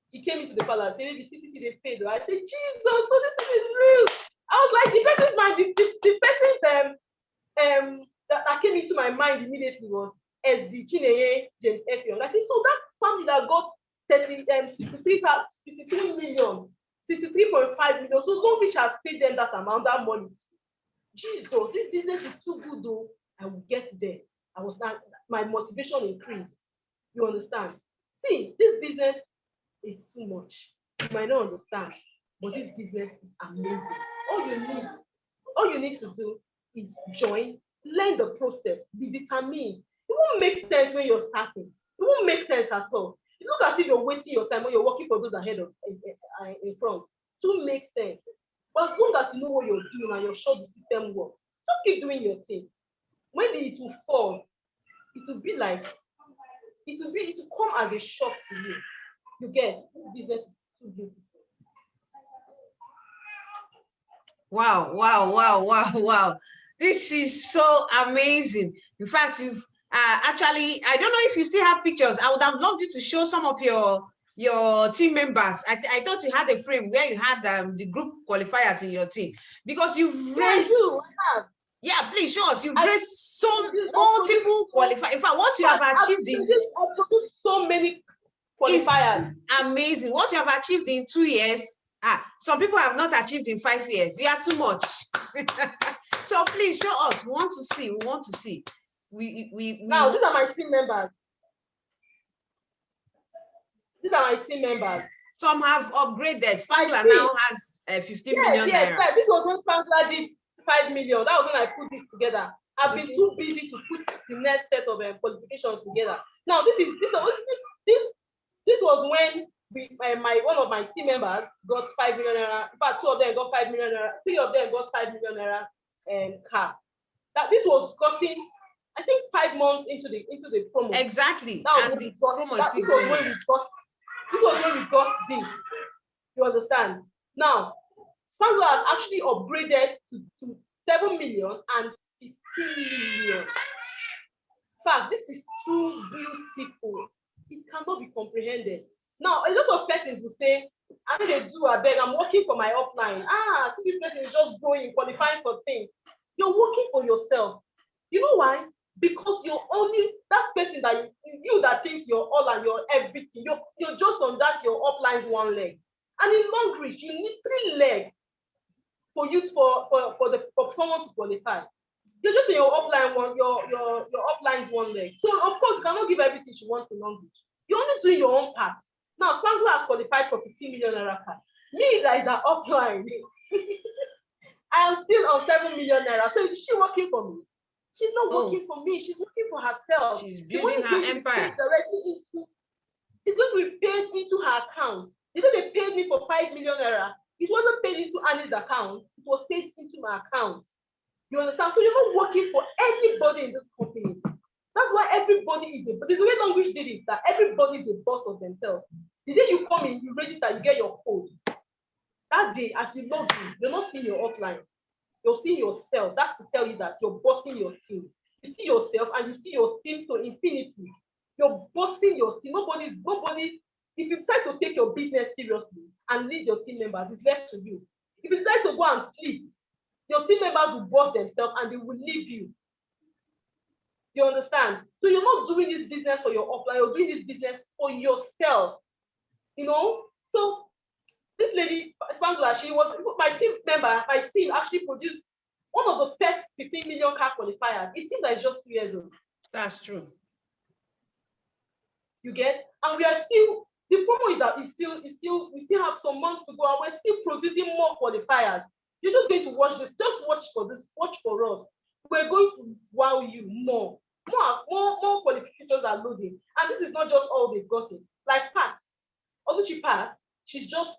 he came into the palace. Said, the CCC they paid. I said, Jesus, so this is real. I was like, the person's mind, the person's that came into my mind immediately was SD Chineye James Effiong. I said, so that family that got 63 million, 63.5 million. So Longreach has paid them that amount, that money. Jesus, this business is too good though. I will get there. My motivation increased. You understand? See, this business is too much. You might not understand, but this business is amazing. All you need to do is join, learn the process, be determined. It won't make sense when you're starting. It won't make sense at all. It looks as if you're wasting your time when you're working for those ahead in front. To make sense. But as long as you know what you're doing and you're sure the system works, just keep doing your thing. When it will fall, it will be like, it will come as a shock to you. You get, this business is too beautiful. Wow, wow, wow, wow, wow. This is so amazing. In fact, you've actually, I don't know if you still have pictures. I would have loved you to show some of your team members. I thought you had a frame where you had the group qualifiers in your team, because you've raised. I do. I have. Yeah, please show us. You've raised so multiple qualifiers. In fact, what you have achieved I've produced so many qualifiers. Amazing. What you have achieved in 2 years, some people have not achieved in 5 years. You are too much. So please show us. We want to see. We want to see. Now, these are my team members. These are my team members. Some have upgraded. Spangler now has 15 million naira. Yes. This was when Spangler did 5 million. That was when I put this together. I've been too busy to put the next set of qualifications together. Now, this was when one of my team members got 5 million naira. In fact, 2 of them got 5 million naira. 3 of them got 5 million naira car. This was gotten, I think, 5 months into the promo. Exactly. This was when we got this. You understand? Now, Spangler has actually upgraded to 7 million and 15 million. In fact, this is too beautiful. It cannot be comprehended. Now, a lot of persons will say, I know they do, I beg, I'm working for my upline. See, this person is just growing, qualifying for things. You're working for yourself. You know why? Because you're only that person that you that thinks you're all and you're everything. You're just on that your upline's one leg. And in long reach, you need 3 legs for someone to qualify. You're just in your upline your upline's one leg. So of course you cannot give everything she wants in long reach. You're only doing your own part. Now Spangler has qualified for 15 million naira. Me that is an upline. I am still on 7 million naira. So is she working for me? She's not working for me. She's working for herself. She's building her empire. It's going to be paid into her account. You know, they paid me for 5 million naira. It wasn't paid into Annie's account. It was paid into my account. You understand? So you're not working for anybody in this company. That's why everybody is there's a way language did it, that everybody is a boss of themselves. The day you come in, you register, you get your code. That day, as you log in, you're not seeing your offline. You're seeing yourself. That's to tell you that you're bossing your team. You see yourself and you see your team to infinity. You're bossing your team. Nobody, if you decide to take your business seriously and lead your team members, it's left to you. If you decide to go and sleep, your team members will boss themselves and they will leave you. You understand? So you're not doing this business for your offline, you're doing this business for yourself. You know? So this lady, Spangler, she was my team member, my team actually produced one of the first 15 million car qualifiers. It seems that it's just 2 years old. That's true. You get? And we are still, the promo is we still have some months to go and we're still producing more qualifiers. You're just going to watch this, just watch for this, watch for us. We're going to wow you more qualifications are loading. And this is not just all they've gotten. Like Pat, Oluchi Pat, she just,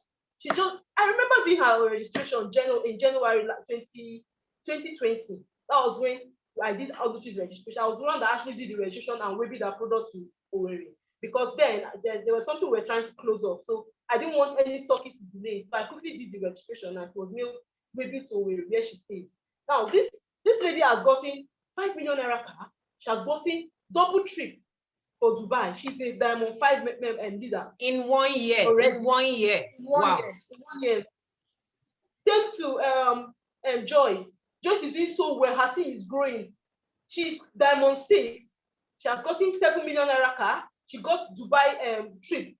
I remember doing her registration in January 2020. That was when I did Oluchi's registration. I was the one that actually did the registration and waved that product to Owerri. Because then there was something we were trying to close up. So I didn't want any stockists to delay. So I quickly did the registration and it was waved to Owerri where she stays. Now this lady has gotten 5 million naira car. She has gotten double trip for Dubai. She's a Diamond 5 leader. In 1 year. Already. In 1 year. Wow. In 1 year. Same to Joyce. Joyce is doing so well. Her team is growing. She's Diamond 6. She has gotten 7 million naira car. She got Dubai trip,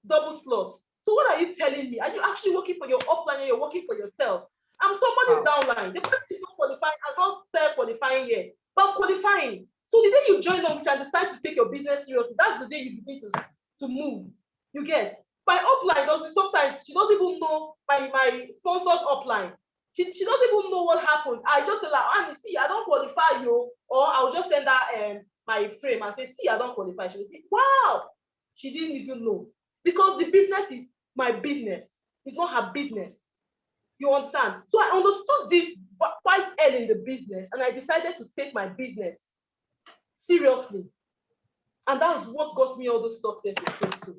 double slots. So what are you telling me? Are you actually working for your offline and you're working for yourself? I'm somebody's downline. The person is not qualifying. I'm not self-qualifying yet, but I'm qualifying. So the day you join Long and decide to take your business seriously, that's the day you begin to move. You get? My upline sometimes she doesn't even know my sponsored upline. She doesn't even know what happens. I just tell her, Annie, see, I don't qualify you, or I'll just send her my frame and say, see, I don't qualify. She will say, wow, she didn't even know. Because the business is my business. It's not her business. You understand? So I understood this quite early in the business, and I decided to take my business seriously. And that's what got me all those successes. So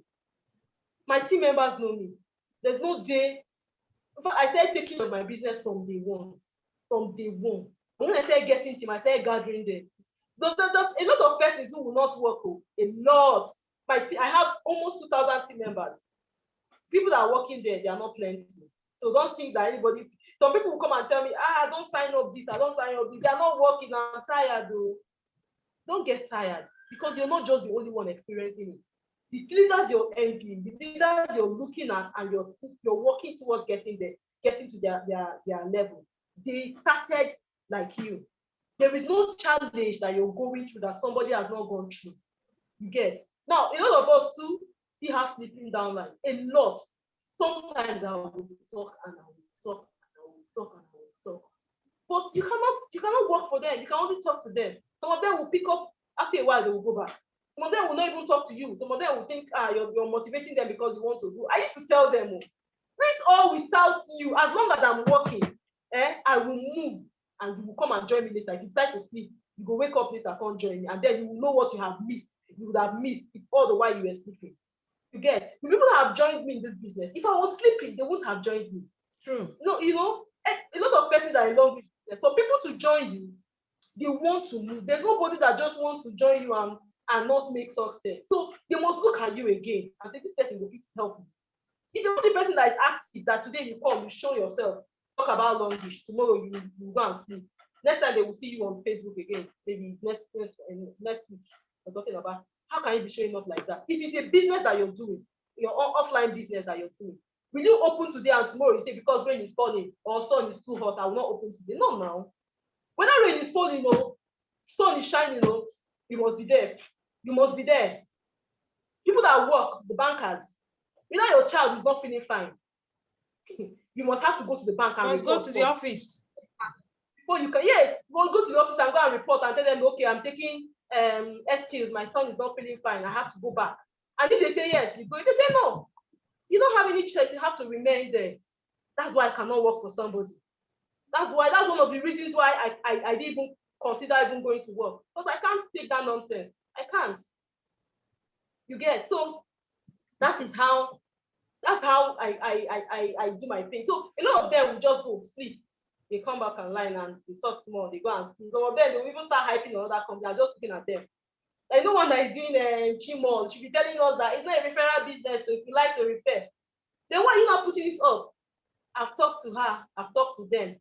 my team members know me. There's no day. In fact, I started taking care of my business from day one. From day one. But when I started getting team, I started gathering them. There's a lot of persons who will not work. A lot. My team, I have almost 2,000 team members. People that are working there, they are not plenty. So don't think that anybody. Some people will come and tell me, I don't sign up this, I don't sign up this. They are not working. I'm tired, though. Don't get tired, because you're not just the only one experiencing it. The leaders you're envying, the leaders you're looking at, and you're working towards getting to their level. They started like you. There is no challenge that you're going through that somebody has not gone through. You get? Now, a lot of us too still have sleeping down lines. A lot. Sometimes I will talk and I will talk and I will talk and I will talk. But you cannot work for them. You can only talk to them. Some of them will pick up, after a while they will go back. Some of them will not even talk to you. Some of them will think, you're motivating them because you want to go. I used to tell them, with or without you, as long as I'm working, I will move, and you will come and join me later. If you decide to sleep, you go wake up later, come join me, and then you will know what you have missed. You would have missed it all the while you were sleeping. You get? The people that have joined me in this business, if I was sleeping, they wouldn't have joined me. True. No, a lot of persons are in love with business. For people to join you, they want to move. There's nobody that just wants to join you and not make success. So they must look at you again and say, this person will fit to help me. If the only person that is active, that today you come, you show yourself, talk about long dish, tomorrow you go and sleep. Next time they will see you on Facebook again. Maybe it's next week. We're talking about how can you be showing up like that? If it's a business that you're doing, your offline business that you're doing, will you open today and tomorrow you say because rain is falling or sun is too hot, I will not open today? No, now. When that rain is falling, sun is shining, you must be there. You must be there. People that work, the bankers, your child is not feeling fine, you must have to go to the bank and must go to the office. Before you can, yes, go to the office and go and report and tell them, okay, I'm taking SQs, my son is not feeling fine, I have to go back. And if they say yes, you go. If they say no, you don't have any choice, you have to remain there. That's why I cannot work for somebody. That's one of the reasons why I didn't even consider even going to work, because I can't take that nonsense. I can't. You get? So that's how I do my thing. So a lot of them will just go sleep. They come back online and they talk more. They go and sleep. Some of them, they will even start hyping another company. I'm just looking at them. I know one that is doing a gym all. She'll be telling us that it's not a referral business. So if you like to refer, then why are you not putting it up? I've talked to her. I've talked to them.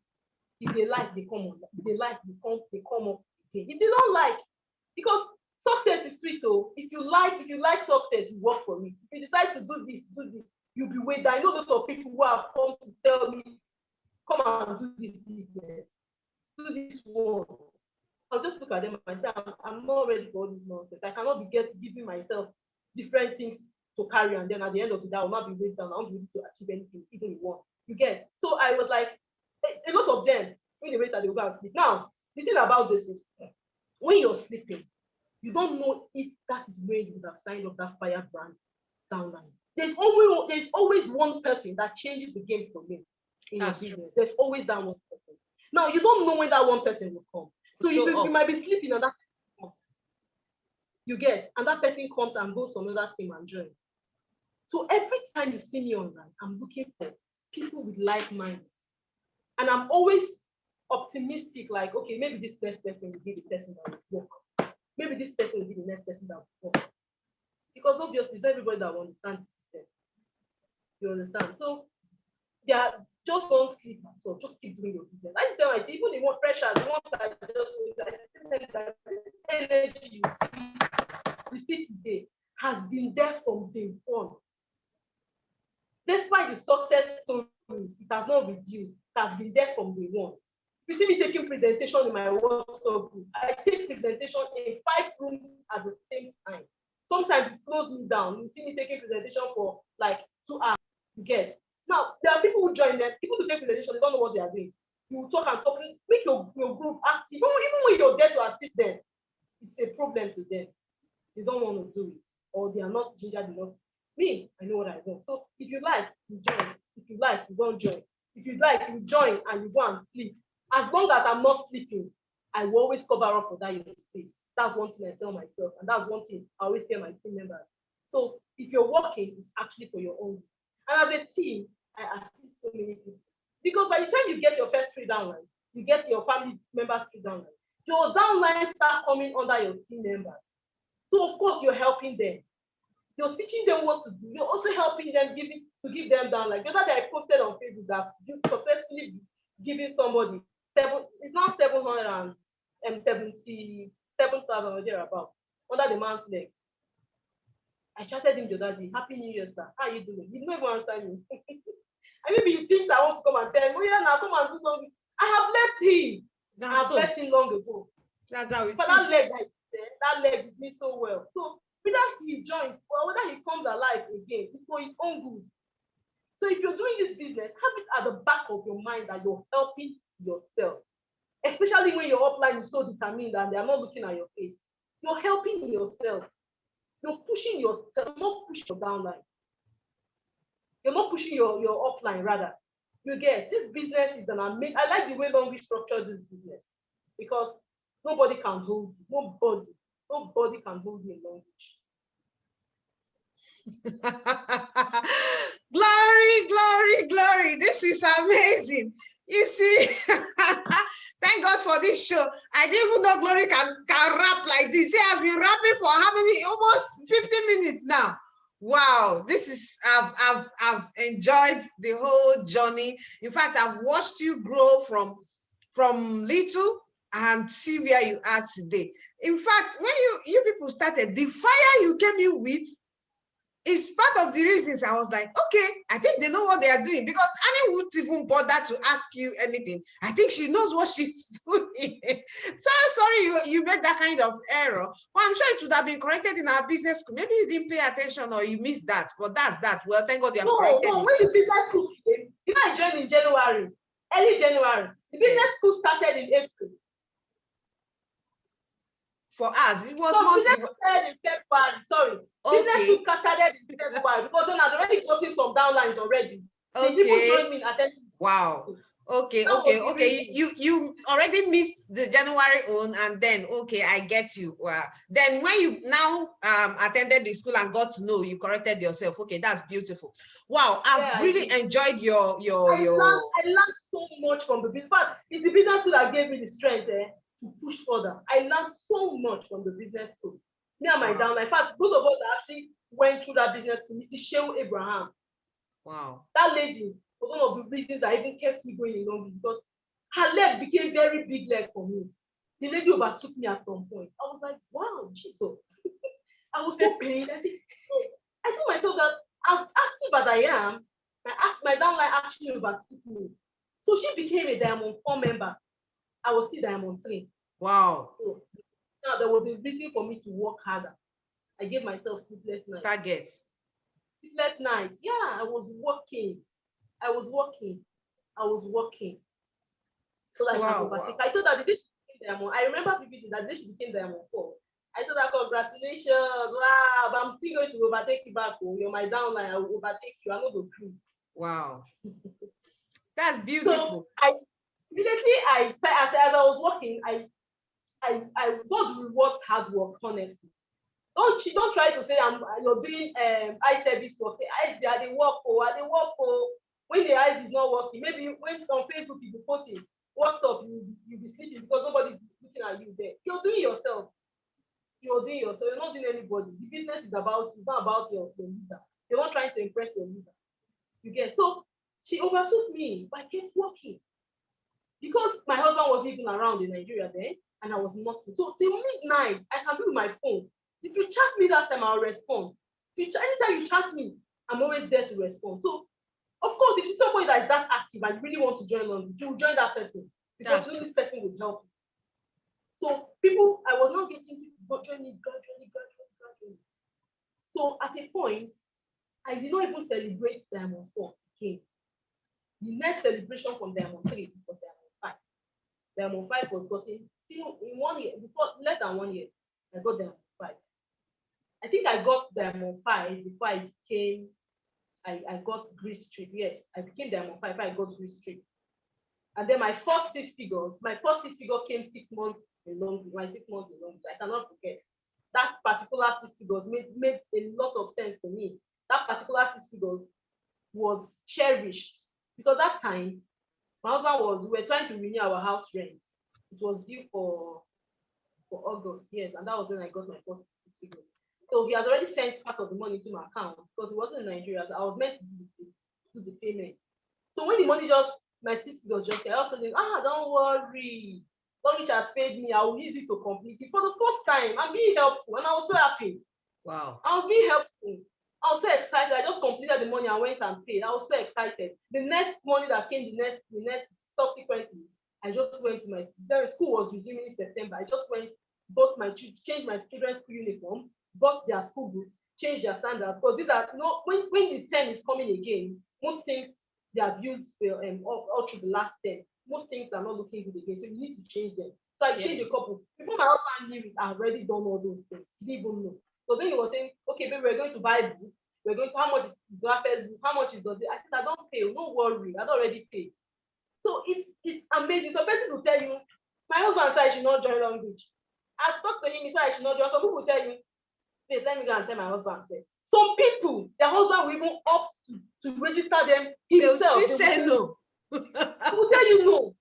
If they like, they come on. If they like, they come up again. If they don't like, because success is sweet. So if you like success, you work for it. If you decide to do this, you'll be waiting. I know a lot of people who have come to tell me, come and do this business, do this one. I'll just look at them and say, I'm not ready for all this nonsense. I cannot be giving myself different things to carry, and then at the end of the day, I will not be weighed down. I won't be able to achieve anything, even in one. You get? So I was like, a lot of them, when they race that they will go and sleep. Now, the thing about this is, when you're sleeping, you don't know if that is where you would have signed up that fire brand downline. There's always one person that changes the game for you in your business. True. There's always that one person. Now, you don't know when that one person will come. So you might be sleeping and that person comes. You get? And that person comes and goes to another team and joins. So every time you see me online, I'm looking for people with like minds. And I'm always optimistic, like, okay, maybe this next person will be the person that will work. Maybe this person will be the next person that will work. Because obviously, it's not everybody that will understand the system. You understand? So they are just don't sleep at all. Just keep doing your business. I just tell my team, even the more freshers, the ones that just that this energy you see today has been there from day one. Despite the success stories, it has not reduced. It has been there from day one. You see me taking presentation in my WhatsApp group. I take presentation in 5 rooms at the same time. Sometimes it slows me down. You see me taking presentation for like 2 hours. You get? Now, there are people who join them, people to take presentation, they don't know what they are doing. You talk and talk, make your group active. Even when you're there to assist them, it's a problem to them. They don't want to do it, or they are not gingered enough. Me, I know what I want. So if you like, you join. If you like, you don't join. If you like, you join and you go and sleep. As long as I'm not sleeping, I will always cover up for that your space. That's one thing I tell myself, and that's one thing I always tell my team members. So if you're working, it's actually for your own. And as a team, I assist so many people. Because by the time you get your first 3 downlines, you get your family members 3 downlines, your downlines start coming under your team members. So of course you're helping them. You're teaching them what to do. You're also helping them to give them down. Like the other day I posted on Facebook that you successfully giving somebody it's now 777,000 or thereabout under the man's leg. I chatted him the other day. Happy New Year, sir. How are you doing? He didn't even answer me. And maybe he thinks I want to come and tell him, oh yeah, now come and do something. I have left him. I have left him long ago. That's how it is. But that leg is me so well. So whether he joins or whether he comes alive again, it's for his own good. So if you're doing this business, have it at the back of your mind that you're helping yourself. Especially when your upline is so determined and they're not looking at your face. You're helping yourself. You're pushing yourself, not push your downline. You're not pushing your upline, rather. You get this business is an amazing. I like the way Longi structured this business because nobody can hold you. Nobody can hold you in language. Glory, glory, glory. This is amazing. You see, thank God for this show. I didn't even know Glory can rap like this. She has been rapping for how many? Almost 50 minutes now. Wow, this is I've enjoyed the whole journey. In fact, I've watched you grow from little and see where you are today. In fact, when you people started, the fire you came in with is part of the reasons I was like, okay, I think they know what they are doing, because Annie wouldn't even bother to ask you anything. I think she knows what she's doing. So sorry you made that kind of error. Well, I'm sure it would have been corrected in our business school. Maybe you didn't pay attention or you missed that, but that's that. Well, thank God you have corrected it. No, when the business school came, I joined in January, early January. The business school started in April. For us, it was business started in February. Sorry. Okay. Business school started in February because then I'd already gotten some downlines already. Okay. So people joined me in attending. Wow. Okay. You already missed the January one, and then I get you. Then when you now attended the school and got to know, you corrected yourself. Okay, that's beautiful. Wow, I've really enjoyed your. I learned so much from the business. But it's the business school that gave me the strength to push further. I learned so much from the business school. Me and my downline. In fact, both of us actually went through that business school. Mrs. Shehu Abraham. Wow. That lady was one of the reasons that even kept me going along, because her leg became very big leg for me. The lady overtook me at some point. I was like, wow, Jesus. I was so pained. I told myself that as active as I am, my downline actually overtook me. So she became a Diamond 4 member. I was still Diamond 3. Wow. So now there was a reason for me to work harder. I gave myself sleepless nights. Targets. Sleepless nights. Yeah, I was working. So that I can overtake. I told her the day she became Diamond. I remember vividly that the day she became Diamond 4. I told her, congratulations. Wow, but I'm still going to overtake you back. Oh, you're my downline. I will overtake you. I'm not the crew. Wow. That's beautiful. So immediately as I was working, I God rewards hard work, honestly. Don't try to say you're doing eye service work. Say eyes they work oh. When the eyes is not working, maybe when on Facebook you be posting, what's up, you be sleeping because nobody's looking at you there. You're doing yourself. You're not doing anybody. The business is about you, it's not about your leader. You're not trying to impress your leader. You get so she overtook me, but I kept working. Because my husband wasn't even around in Nigeria then, and I was nursing. So till midnight, I can be with my phone. If you chat me that time, I'll respond. Anytime you chat me, I'm always there to respond. So, of course, if it's somebody that is that active and you really want to join on, you will join that person because this person will help you. So I was not getting people joining gradually. So at a point, I did not even celebrate Diamond 4 again. The next celebration from Diamond 3 was Diamond 5. Diamond 5 was gotten still in 1 year, before less than 1 year, I got Diamond 5. I think I got Diamond 5 before I became I got Greece trip. Yes, I became Diamond 5. I got Greece trip. And then my first 6 figure came 6 months in London. My 6 months in London. I cannot forget. That particular 6 figures made a lot of sense to me. That particular 6 figures was cherished because that time my husband we were trying to renew our house rent. It was due for August, yes, and that was when I got my first 6 figures. So he has already sent part of the money to my account because he wasn't in Nigeria. So I was meant to do the payment. So when the money my 6 figures just came, I also said, don't worry. Long which has paid me, I will use it to complete it. For the first time, I'm being helpful, and I was so happy. Wow. I was being helpful. I was so excited. I just completed the money and went and paid. I was so excited. The next money that came, the next subsequently, I just went to my school was resuming in September. I just went, changed my children's school uniform, bought their school books, changed their sandals. Because these are when the term is coming again, most things they have used all through the last term. Most things are not looking good again, so you need to change them. So I changed a couple. Before my husband knew it, I had already done all those things. He didn't even know. So then he was saying, okay, baby, we're going to buy books. We're going to, how much is Raphael's book? How much is does it? I said, I don't pay. No worry. I don't already pay. So it's amazing. So person will tell you, my husband said I should not join language. I've talked to him, he said I should not join. Some people will tell you, please let me go and tell my husband first. Some people, their husband will even opt to register them himself. They'll say no. He will tell you no.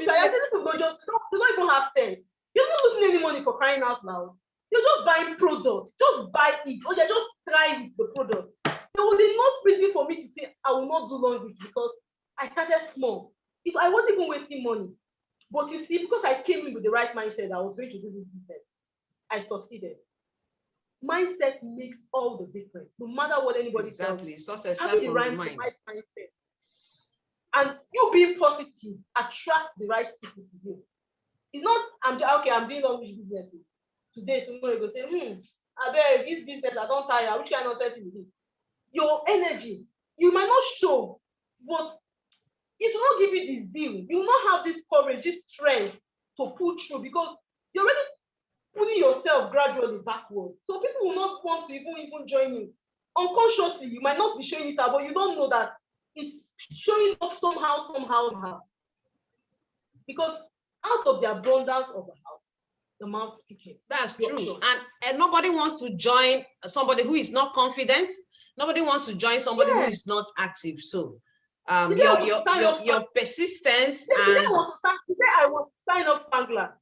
I said, this people they don't even have sense. You're not losing any money for crying out loud. You're just buying products. Just buy it. Or you're just trying the product. There was enough reason for me to say I will not do language because I started small. I wasn't even wasting money. But you see, because I came in with the right mindset, I was going to do this business. I succeeded. Mindset makes all the difference, no matter what anybody tells you. Success having the right mindset and you being positive attracts the right people to you. It's not I'm doing language business today. Tomorrow you go say, I beg this business, I don't tire. Which kind of nonsense is this? Your energy, you might not show, but it will not give you the zeal. You will not have this courage, this strength to pull through because you're already pulling yourself gradually backwards. So people will not want to even join you. Unconsciously, you might not be showing it out, but you don't know that it's showing up somehow. Because out of the abundance of the house, the mouth speaks. That's true. And nobody wants to join somebody who is not confident. Nobody wants to join somebody who is not active. So your persistence today I was sign up Spangler.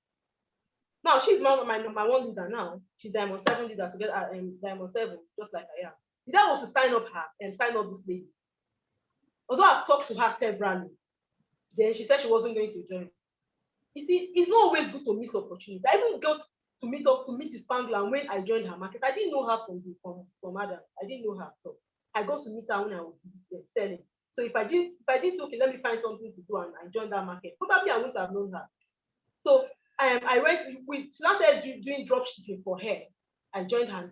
Now she's my number 1 leader now. She's Diamond 7 leader together, Diamond 7, just like I am. The idea was to sign up her and sign up this lady. Although I've talked to her severally, then she said she wasn't going to join. You see, it's not always good to miss opportunities. I even got to meet with Spangler, and when I joined her market, I didn't know her from Adams. I didn't know her, so I got to meet her when I was selling. So if I didn't say, okay, let me find something to do, and I joined that market, probably I wouldn't have known her. So I went with last year doing drop shipping for her. I joined her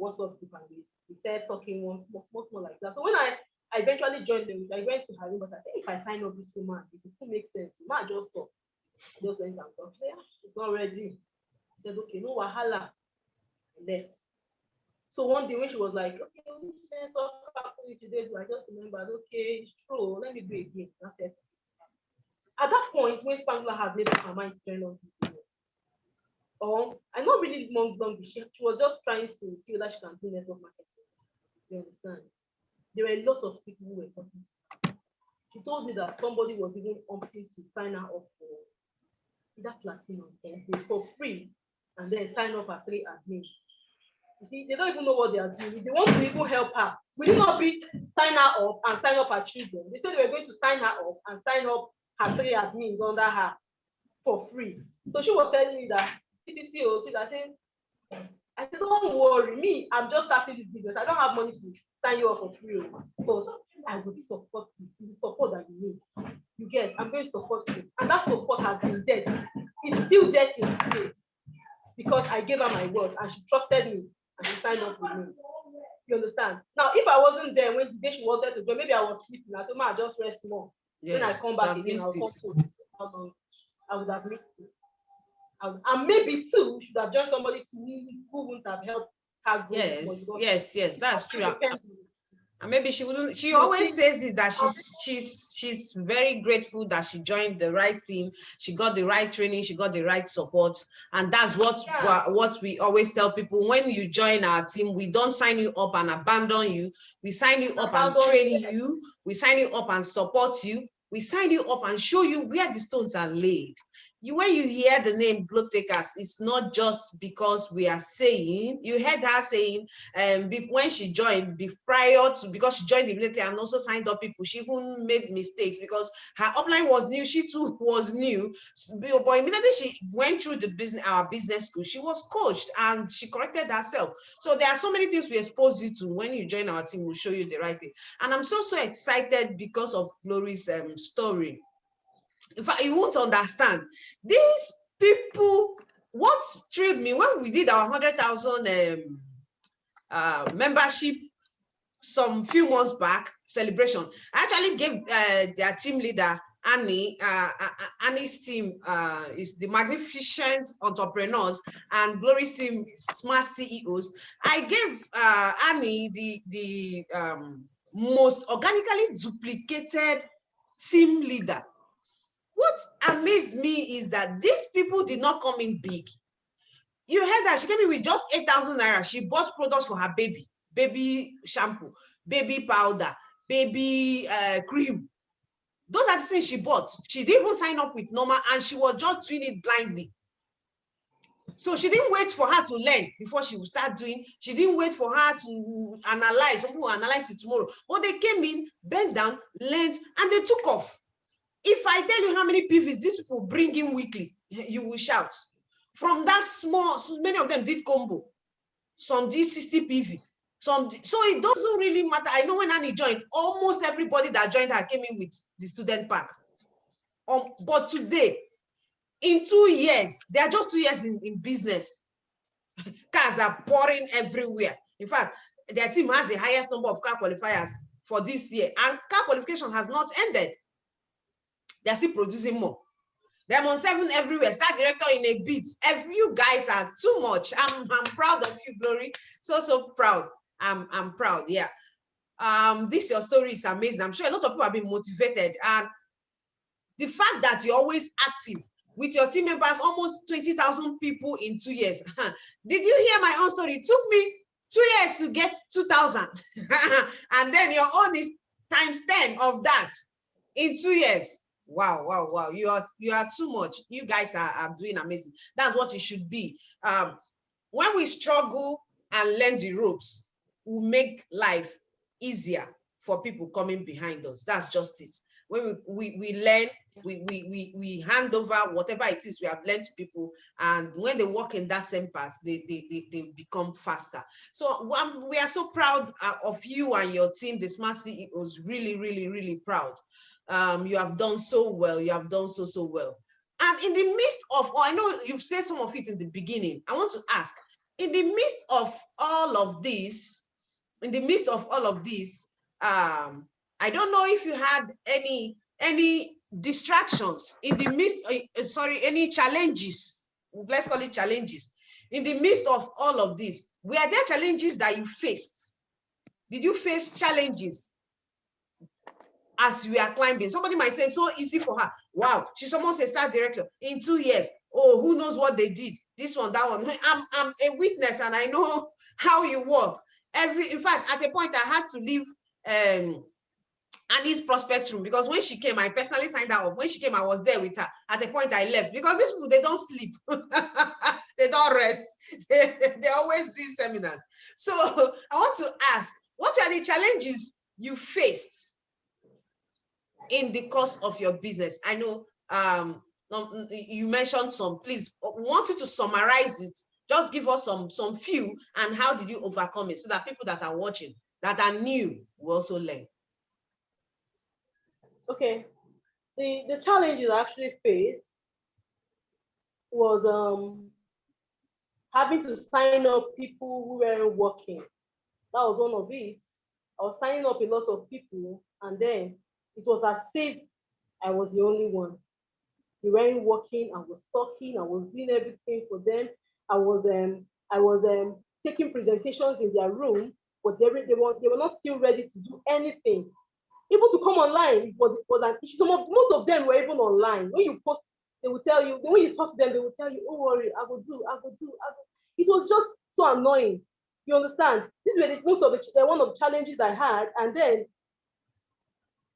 WhatsApp group, and we started talking once more like that. So when I eventually joined them, I went to her room, but I said, if I sign up this woman, it will make sense. Man, just talk. I just went and talked. She said, it's not ready. I said, okay, no wahala. I left. So one day when she was like, okay, which sense of happening today? I just remembered, okay, it's true. Let me do it again. That's it. At that point, when Spangler had made up her mind to join on business, I'm not really long, she was just trying to see whether she can do network marketing. You understand? There were a lot of people who were talking to her. She told me that somebody was even opting to sign her up for either platinum or for free, and then sign up her 3 admins. You see, they don't even know what they are doing. If they want to even help her, will it not be sign her up and sign up her children? They said they were going to sign her up and sign up her 3 admins under her for free. So she was telling me that I said, don't worry, me, I'm just starting this business. I don't have money to sign you up for free, but I will support you. It's the support that you need. You get, I'm going to support you. And that support has been dead. It's still dead till today. Because I gave her my word and she trusted me and she signed up with me. You understand? Now, if I wasn't there when the day she wanted to join, maybe I was sleeping. I said, I just rest more. Yes, when I come back again, I'll come. I would have missed it. And maybe too, should have joined somebody who wouldn't have helped her grow. Yes, that's true. And maybe she wouldn't, she You always see, says it that she's very grateful that she joined the right team, she got the right training, she got the right support. And that's what we always tell people: when you join our team, we don't sign you up and abandon you. We sign you up and train you, we sign you up and support you, we sign you up and show you where the stones are laid. When you hear the name Globe Takers, it's not just because we are saying, you heard her saying, when she joined, prior to, because she joined the military and also signed up people, she even made mistakes because her upline was new, she too was new. But immediately she went through our business school, she was coached and she corrected herself. So there are so many things we expose you to. When you join our team, we'll show you the right thing. And I'm so excited because of Glory's story. In fact, you won't understand. These people, what thrilled me when we did our 100,000 membership some few months back celebration, I actually gave their team leader, Annie, Annie's team is the Magnificent Entrepreneurs, and Glory's team, Smart CEOs. I gave Annie the most organically duplicated team leader. What amazed me is that these people did not come in big. You heard that she came in with just 8,000 naira. She bought products for her baby shampoo, baby powder, baby cream. Those are the things she bought. She didn't even sign up with normal, and she was just doing it blindly. So she didn't wait for her to learn before she would start doing. She didn't wait for her to analyze. Some people analyze it tomorrow. But they came in, bent down, learned, and they took off. If I tell you how many PVs these people bring in weekly, you will shout. From that small, so many of them did combo. Some did 60 PV. So it doesn't really matter. I know when Annie joined, almost everybody that joined her came in with the student pack. But today, in 2 years, they are just 2 years in business. Cars are pouring everywhere. In fact, their team has the highest number of car qualifiers for this year, and car qualification has not ended. They're still producing more. They're on 7 everywhere. Start director in a bit. You guys are too much. I'm proud of you, Glory. So proud. I'm proud. Yeah. Your story is amazing. I'm sure a lot of people have been motivated, and the fact that you're always active with your team members, almost 20,000 people in 2 years. Did you hear my own story? It took me 2 years to get 2,000, and then your own is times 10 of that in 2 years. Wow. You are too much. You guys are doing amazing. That's what it should be. When we struggle and learn the ropes, we'll make life easier for people coming behind us. That's just it. When we learn, we hand over whatever it is we have learned to people, and when they walk in that same path, they become faster. So we are so proud of you and your team, the Smart CEOs. Really proud. You have done so well. You have done so well. And in the midst of, I know you've said some of it in the beginning, I want to ask, in the midst of all of this, I don't know if you had any distractions in the midst, any challenges, let's call it challenges. In the midst of all of this, were there challenges that you faced? Did you face challenges as you are climbing? Somebody might say, so easy for her. Wow, she's almost a star director in 2 years. Oh, who knows what they did? This one, that one. I'm a witness, and I know how you work. In fact, at a point, I had to leave Annie's prospect room, because when she came, I personally signed her up. When she came, I was there with her. At a point, I left, because these people, they don't sleep. They don't rest. They always do seminars. So I want to ask, what were the challenges you faced in the course of your business? I know you mentioned some. Please, we want you to summarize it. Just give us some few, and how did you overcome it, so that people that are watching, that are new, will also learn. Okay, the challenges I actually faced was having to sign up people who weren't working. That was one of it. I was signing up a lot of people, and then it was as if I was the only one. They weren't working. I was talking. I was doing everything for them. I was taking presentations in their room, but they were not still ready to do anything. Even to come online, it was an issue. Most of them were even online. When you post, they will tell you, when you talk to them, they will tell you, don't worry, I will do. It was just so annoying. You understand? This was one of the challenges I had. And then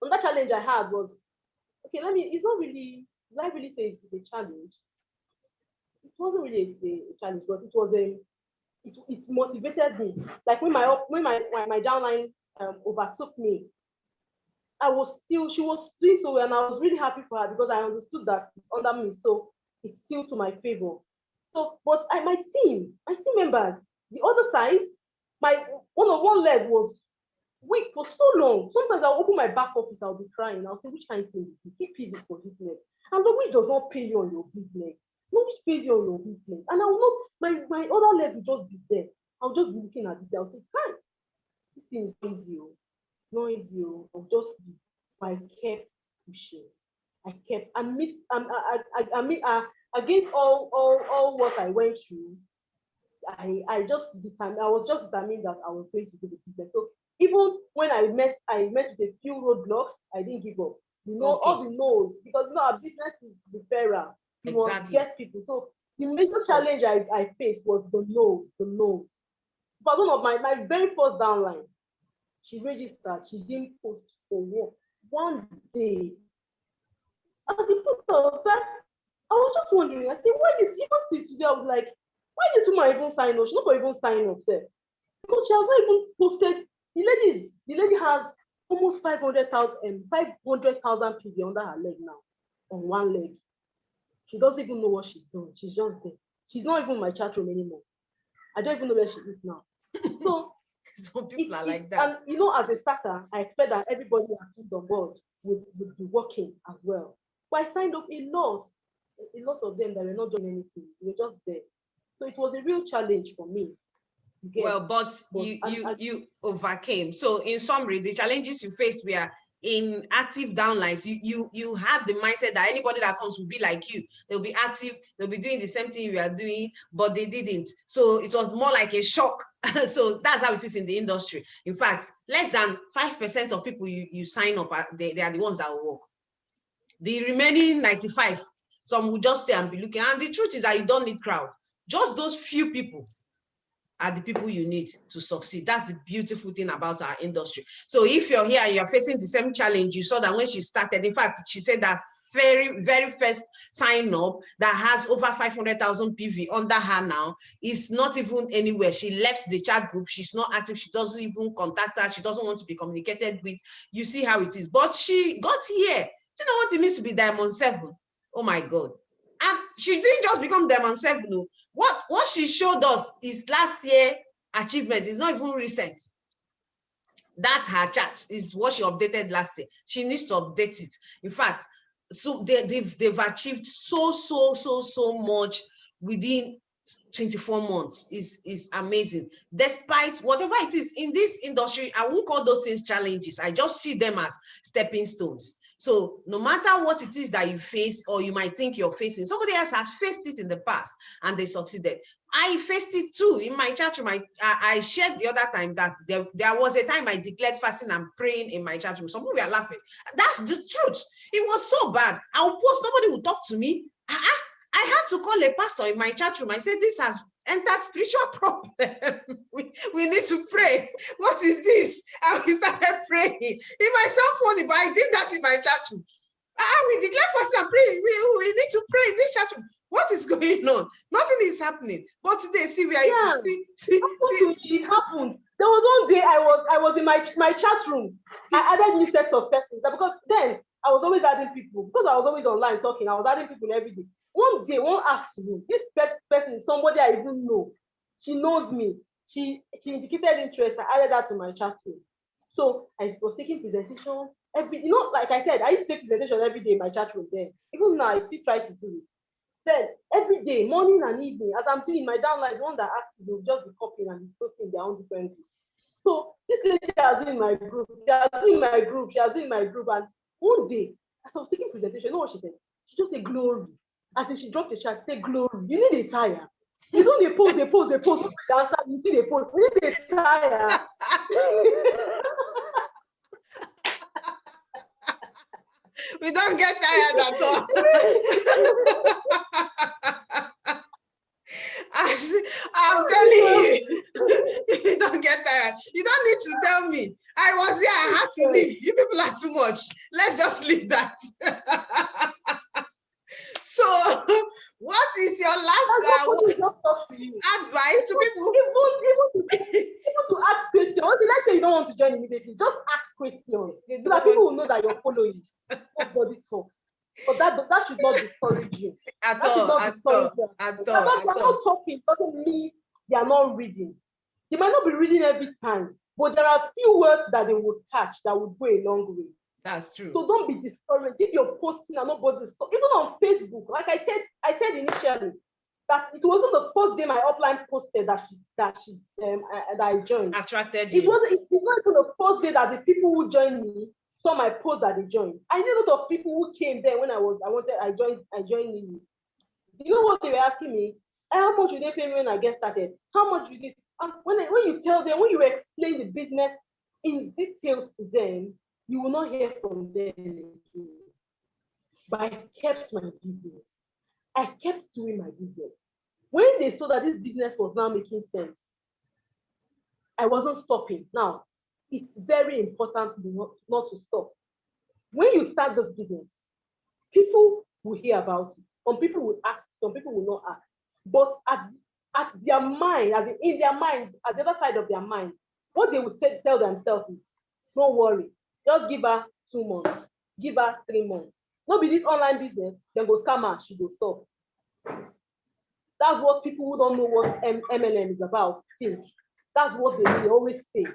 another challenge I had was, okay, it's not really, did I really say it's a challenge? It wasn't really a challenge, but it motivated me. Like when my downline overtook me, she was doing so well, and I was really happy for her because I understood that it's under me, so it's still to my favor. So, but my team members, the other side, one leg was weak for so long. Sometimes I'll open my back office, I'll be crying. I'll say, which kind of thing is this? He pays this for this leg. And the which does not pay you on your big leg. No, which pays you on your big leg. And I will not, my other leg will just be there. I'll just be looking at this. I'll say, hi, this thing is easy. No easy. I'll just be. I kept pushing. Against all what I went through, I was just determined that I was going to do the business. So even when I met with a few roadblocks, I didn't give up. All the no's, because our business is referral. You must get people. So the major challenge I faced was the no's. But one of my very first downline, she registered, she didn't post for work. One day, at the point I was just wondering, I said, why this, even till today, I was like, why this woman even sign up? She's not even sign up, sir. Because she has not even posted. The lady has almost 500,000 PV under her leg now, on one leg. She doesn't even know what she's doing. She's just there. She's not even in my chat room anymore. I don't even know where she is now. So some people are like that. And as a starter, I expect that everybody who's on board would be working as well. But I signed up a lot of them that were not doing anything. They were just there. So it was a real challenge for me. Well, but you overcame. So in summary, the challenges you faced were in active downlines. You had the mindset that anybody that comes will be like you. They'll be active, they'll be doing the same thing you are doing, but they didn't. So it was more like a shock. So that's how it is in the industry. In fact, less than 5% of people you sign up, they are the ones that will work. The remaining 95, some will just stay and be looking. And the truth is that you don't need crowd. Just those few people are the people you need to succeed. That's the beautiful thing about our industry. So if you're here and you're facing the same challenge, you saw that when she started, in fact, she said that very first sign up that has over 500,000 PV under her now is not even anywhere. She left the chat group. She's not active. She doesn't even contact her. She doesn't want to be communicated with. You see how it is. But she got here. Do you know what it means to be Diamond 7? Oh my God. And she didn't just become Diamond 7. No. What she showed us is last year achievement. It's not even recent. That's her chat, is what she updated last year. She needs to update it. In fact, so they've achieved so much within 24 months. Is amazing. Despite whatever it is in this industry, I won't call those things challenges. I just see them as stepping stones. So no matter what it is that you face or you might think you're facing, somebody else has faced it in the past and they succeeded. I faced it too in my church room. I shared the other time that there was a time I declared fasting and praying in my church room. Some people were laughing. That's the truth. It was so bad. I'll post, nobody would talk to me. I had to call a pastor in my church room. I said, this has entered spiritual problem. we need to pray. What is this? And we started praying. It might sound funny, but I did that in my church room. We declare fasting and praying. We need to pray in this church room. What is going on? Nothing is happening. But today, see, we are it happened. There was one day I was in my chat room. I added new sets of persons because then I was always adding people because I was always online talking. I was adding people every day. One day, one afternoon, this person is somebody I even know. She knows me. She indicated interest. I added that to my chat room. So I was taking presentation like I said, I used to take presentation every day in my chat room then. Even now, I still try to do it. Then every day, morning and evening, as I'm doing my downlines, one that active, they'll just be copying and posting their own different groups. So this lady has been in my group. She has been in my group. And one day, as I was taking presentation, you know what she said? She just said glory. As in she dropped the chat, said glory. You need a tire. You don't they post, the answer, you see they post, when they tire. We don't get tired at all. I'm telling you, you don't get tired. You don't need to tell me. I was here, I had to leave. You people are too much. Let's just leave that. So, what is your last advice to people? Even to ask questions. Let's say you don't want to join immediately, just ask questions so that people will know that you're following. Nobody talks. But that should not discourage you. At all. They're not talking doesn't mean they are not reading. They might not be reading every time, but there are few words that they will catch that will go a long way. That's true. So don't be discouraged if you're posting and nobody's talking. Even on Facebook, like I said initially, that it wasn't the first day my upline posted that I joined. Attracted you. It's not even the first day that the people who joined me saw my post that they joined. I knew a lot of people who came there when I joined you. You know what they were asking me? How much would they pay me when I get started? How much would this? And when you tell them, when you explain the business in details to them, you will not hear from them again. But I kept my business. I kept doing my business. When they saw that this business was now making sense, I wasn't stopping. Now, it's very important not to stop. When you start this business, people will hear about it. Some people will ask, some people will not ask. But at their mind, in their mind, at the other side of their mind, what they would tell themselves is, don't worry, just give her 2 months, give her 3 months. Not be this online business, then go scam her, she go stop. That's what people who don't know what MLM is about think. That's what they always say.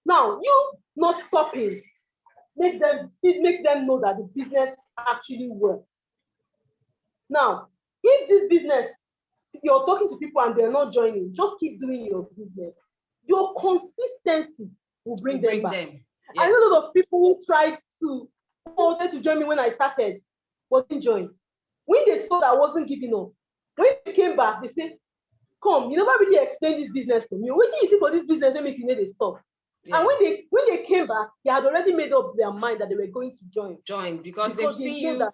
Now, you not stopping, make them know that the business actually works. Now, if this business, you're talking to people and they're not joining, just keep doing your business. Your consistency will bring them back. Yes. I know a lot of people who tried to wanted to join me when I started, wasn't joined. When they saw that I wasn't giving up, when they came back, they said, come, you never really explained this business to me. What do you think for this business that make you need to stop? Yes. And when they came back, they had already made up their mind that they were going to join. Because they've seen you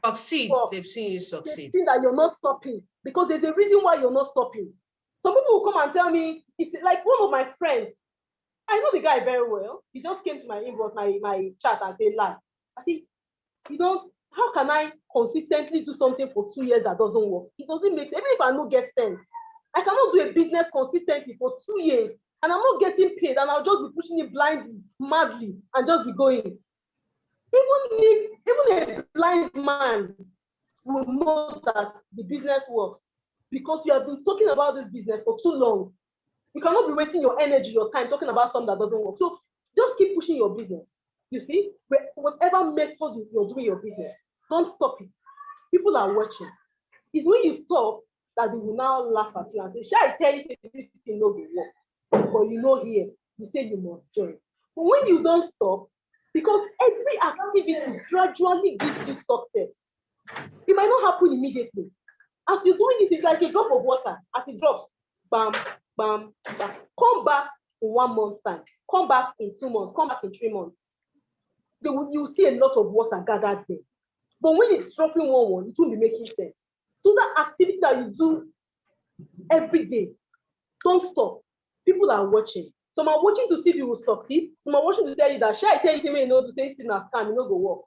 succeed. They've seen you succeed. They've seen that you're not stopping, because there's a reason why you're not stopping. Some people will come and tell me, it's like one of my friends, I know the guy very well. He just came to my inbox, my chat, and said, lie. I said, how can I consistently do something for 2 years that doesn't work? It doesn't make sense. Even if I don't get sense, I cannot do a business consistently for 2 years and I'm not getting paid, and I'll just be pushing it blindly, madly, and just be going. Even a blind man will know that the business works, because you have been talking about this business for too long. You cannot be wasting your energy, your time talking about something that doesn't work. So just keep pushing your business. You see, whatever method you're doing your business, don't stop it. People are watching. It's when you stop that they will now laugh at you and say, shall I tell you this thing no go work? But you know here, you say you must join. But when you don't stop, because every activity gradually gives you success. It might not happen immediately. As you're doing this, it's like a drop of water. As it drops, bam, bam, bam. Come back in 1 month's time. Come back in 2 months. Come back in 3 months. You see a lot of water gathered there. But when it's dropping one, it won't be making sense. So that activity that you do every day, don't stop. People are watching. Some are watching to see if you will succeed. Some are watching to tell you that, shall I tell you, you know, to say it's not a scam, you know, go work.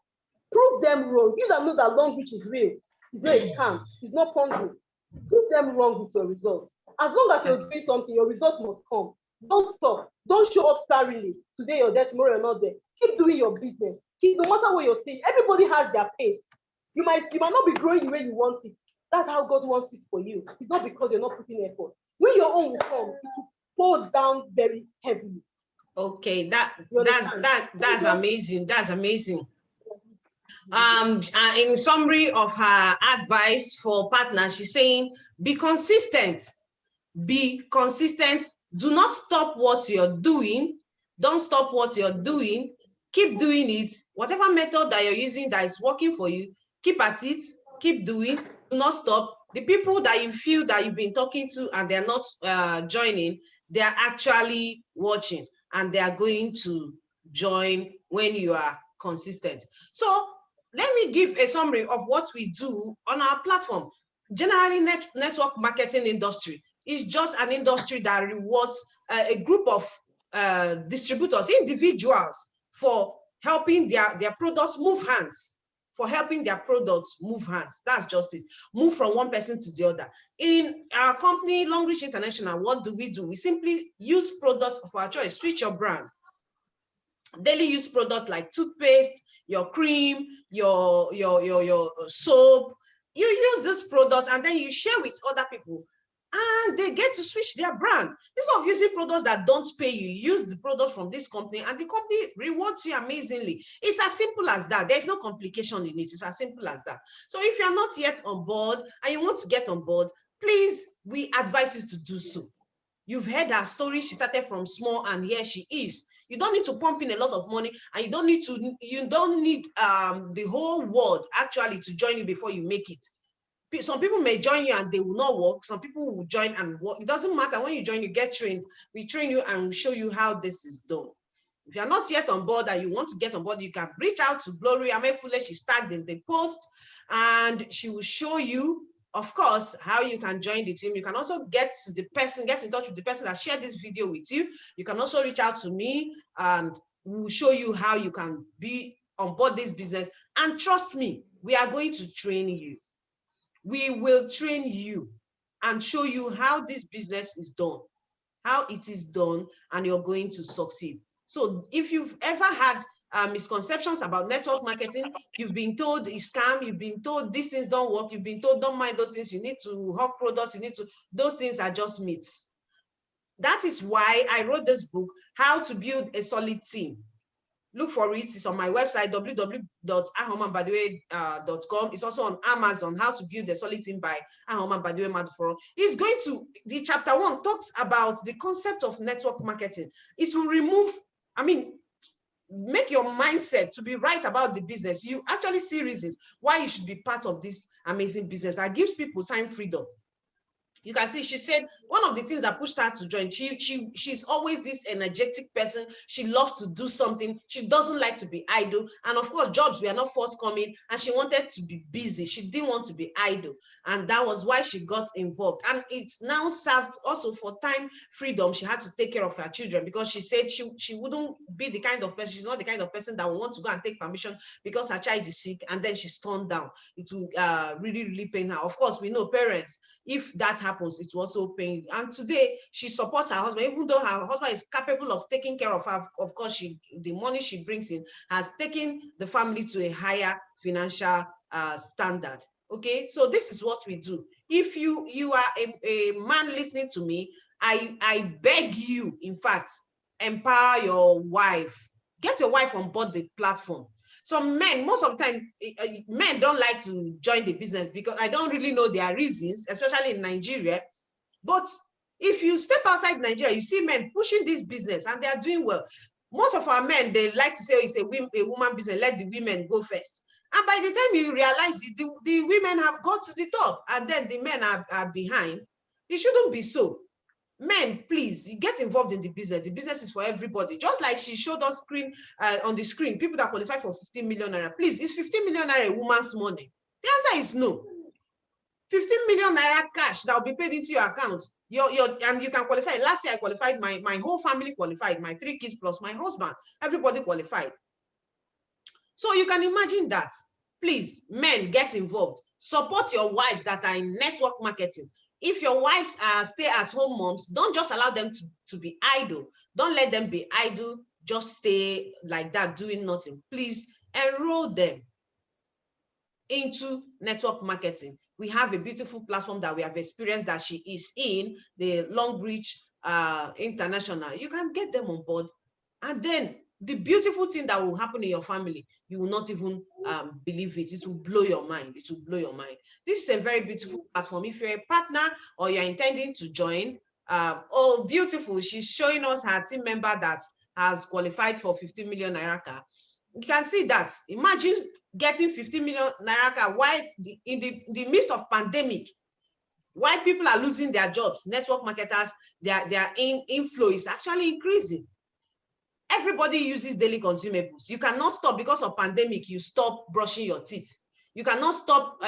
Prove them wrong. You that know that long reach is real. It's not a scam. It's not Ponzi. Prove them wrong with your results. As long as you're doing something, your result must come. Don't stop. Don't show up sparingly. Today you're there, tomorrow you're not there. Keep doing your business. No matter what you're saying, everybody has their pace. You might not be growing the way you want it. That's how God wants it for you. It's not because you're not putting effort. When your own will come, it will fall down very heavily. Okay, that's amazing. That's amazing. In summary of her advice for partners, she's saying, be consistent. Be consistent. Do not stop what you're doing. Don't stop what you're doing. Keep doing it. Whatever method that you're using that is working for you, keep at it. Keep doing. not stop. The people that you feel that you've been talking to and they're not joining, they are actually watching and they are going to join when you are consistent. So let me give a summary of what we do on our platform. Generally, network marketing industry is just an industry that rewards a group of distributors, individuals, for helping their products move hands. For helping their products move hands. That's just it. Move from one person to the other. In our company, Long Reach International, what do? We simply use products of our choice. Switch your brand. Daily use product like toothpaste, your cream, your soap. You use these products and then you share with other people, and they get to switch their brand. Instead of using products that don't pay you, use the product from this company and the company rewards you amazingly. It's as simple as that. There's no complication in it. It's as simple as that. So if you're not yet on board and you want to get on board, please, we advise you to do so. You've heard her story. She started from small and here she is. You don't need to pump in a lot of money, and you don't need the whole world actually to join you before you make it. Some people may join you and they will not work. Some people will join and work. It doesn't matter. When you join, you get trained. We train you and we show you how this is done. If you're not yet on board and you want to get on board, you can reach out to Glory Amefule. She's tagged in the post and she will show you, of course, how you can join the team. You can also get in touch with the person that shared this video with you. You can also reach out to me and we'll show you how you can be on board this business. And trust me, we are going to train you. We will train you and show you how this business is done, how it is done, and you're going to succeed. So if you've ever had misconceptions about network marketing, you've been told it's scam, you've been told these things don't work, you've been told don't mind those things, you need to hawk products, those things are just myths. That is why I wrote this book, How to Build a Solid Team. Look for it. It's on my website, www.ahomambadiwe.com. It's also on Amazon, How to Build a Solid Team by Mbadiwe-Maduforo. The chapter 1 talks about the concept of network marketing. It will make your mindset to be right about the business. You actually see reasons why you should be part of this amazing business that gives people time freedom. You can see she said one of the things that pushed her to join, she's always this energetic person. She loves to do something. She doesn't like to be idle. And of course, jobs were not forthcoming and she wanted to be busy. She didn't want to be idle. And that was why she got involved. And it's now served also for time freedom. She had to take care of her children because she said she wouldn't be the kind of person, she's not the kind of person that will want to go and take permission because her child is sick and then she's turned down. It will really, really pain her. Of course, we know parents, if that happens, it will also pain you. And today, she supports her husband, even though her husband is capable of taking care of her. Of course, the money she brings in has taken the family to a higher financial standard. Okay, so this is what we do. If you are a man listening to me, I beg you, in fact, empower your wife. Get your wife on board the platform. Some men, most of the time, men don't like to join the business because I don't really know their reasons, especially in Nigeria. But if you step outside Nigeria, you see men pushing this business and they are doing well. Most of our men, they like to say, oh, it's a woman business, let the women go first. And by the time you realize it, the women have got to the top and then the men are behind. It shouldn't be so. Men, please, you get involved in the business. The business is for everybody. Just like she showed us on the screen, people that qualify for 15 million naira. Please, is 15 million naira a woman's money? The answer is no. 15 million naira cash that will be paid into your account. And you can qualify. Last year I qualified, my whole family qualified, my 3 kids plus my husband, everybody qualified. So you can imagine that. Please, men, get involved. Support your wives that are in network marketing. If your wives are stay-at-home moms, don't just allow them to be idle. Don't let them be idle. Just stay like that, doing nothing. Please enroll them into network marketing. We have a beautiful platform that we have experienced that she is in, the Long Reach International. You can get them on board. And then the beautiful thing that will happen in your family, you will not even believe it. It will blow your mind. It will blow your mind. This is a very beautiful platform. If you're a partner or you're intending to join, oh, beautiful. She's showing us her team member that has qualified for 15 million naira car. You can see that. Imagine getting 50 million naira car while in the midst of pandemic, while people are losing their jobs, network marketers, their inflow is actually increasing. Everybody uses daily consumables. You cannot stop because of pandemic. You stop brushing your teeth. You cannot stop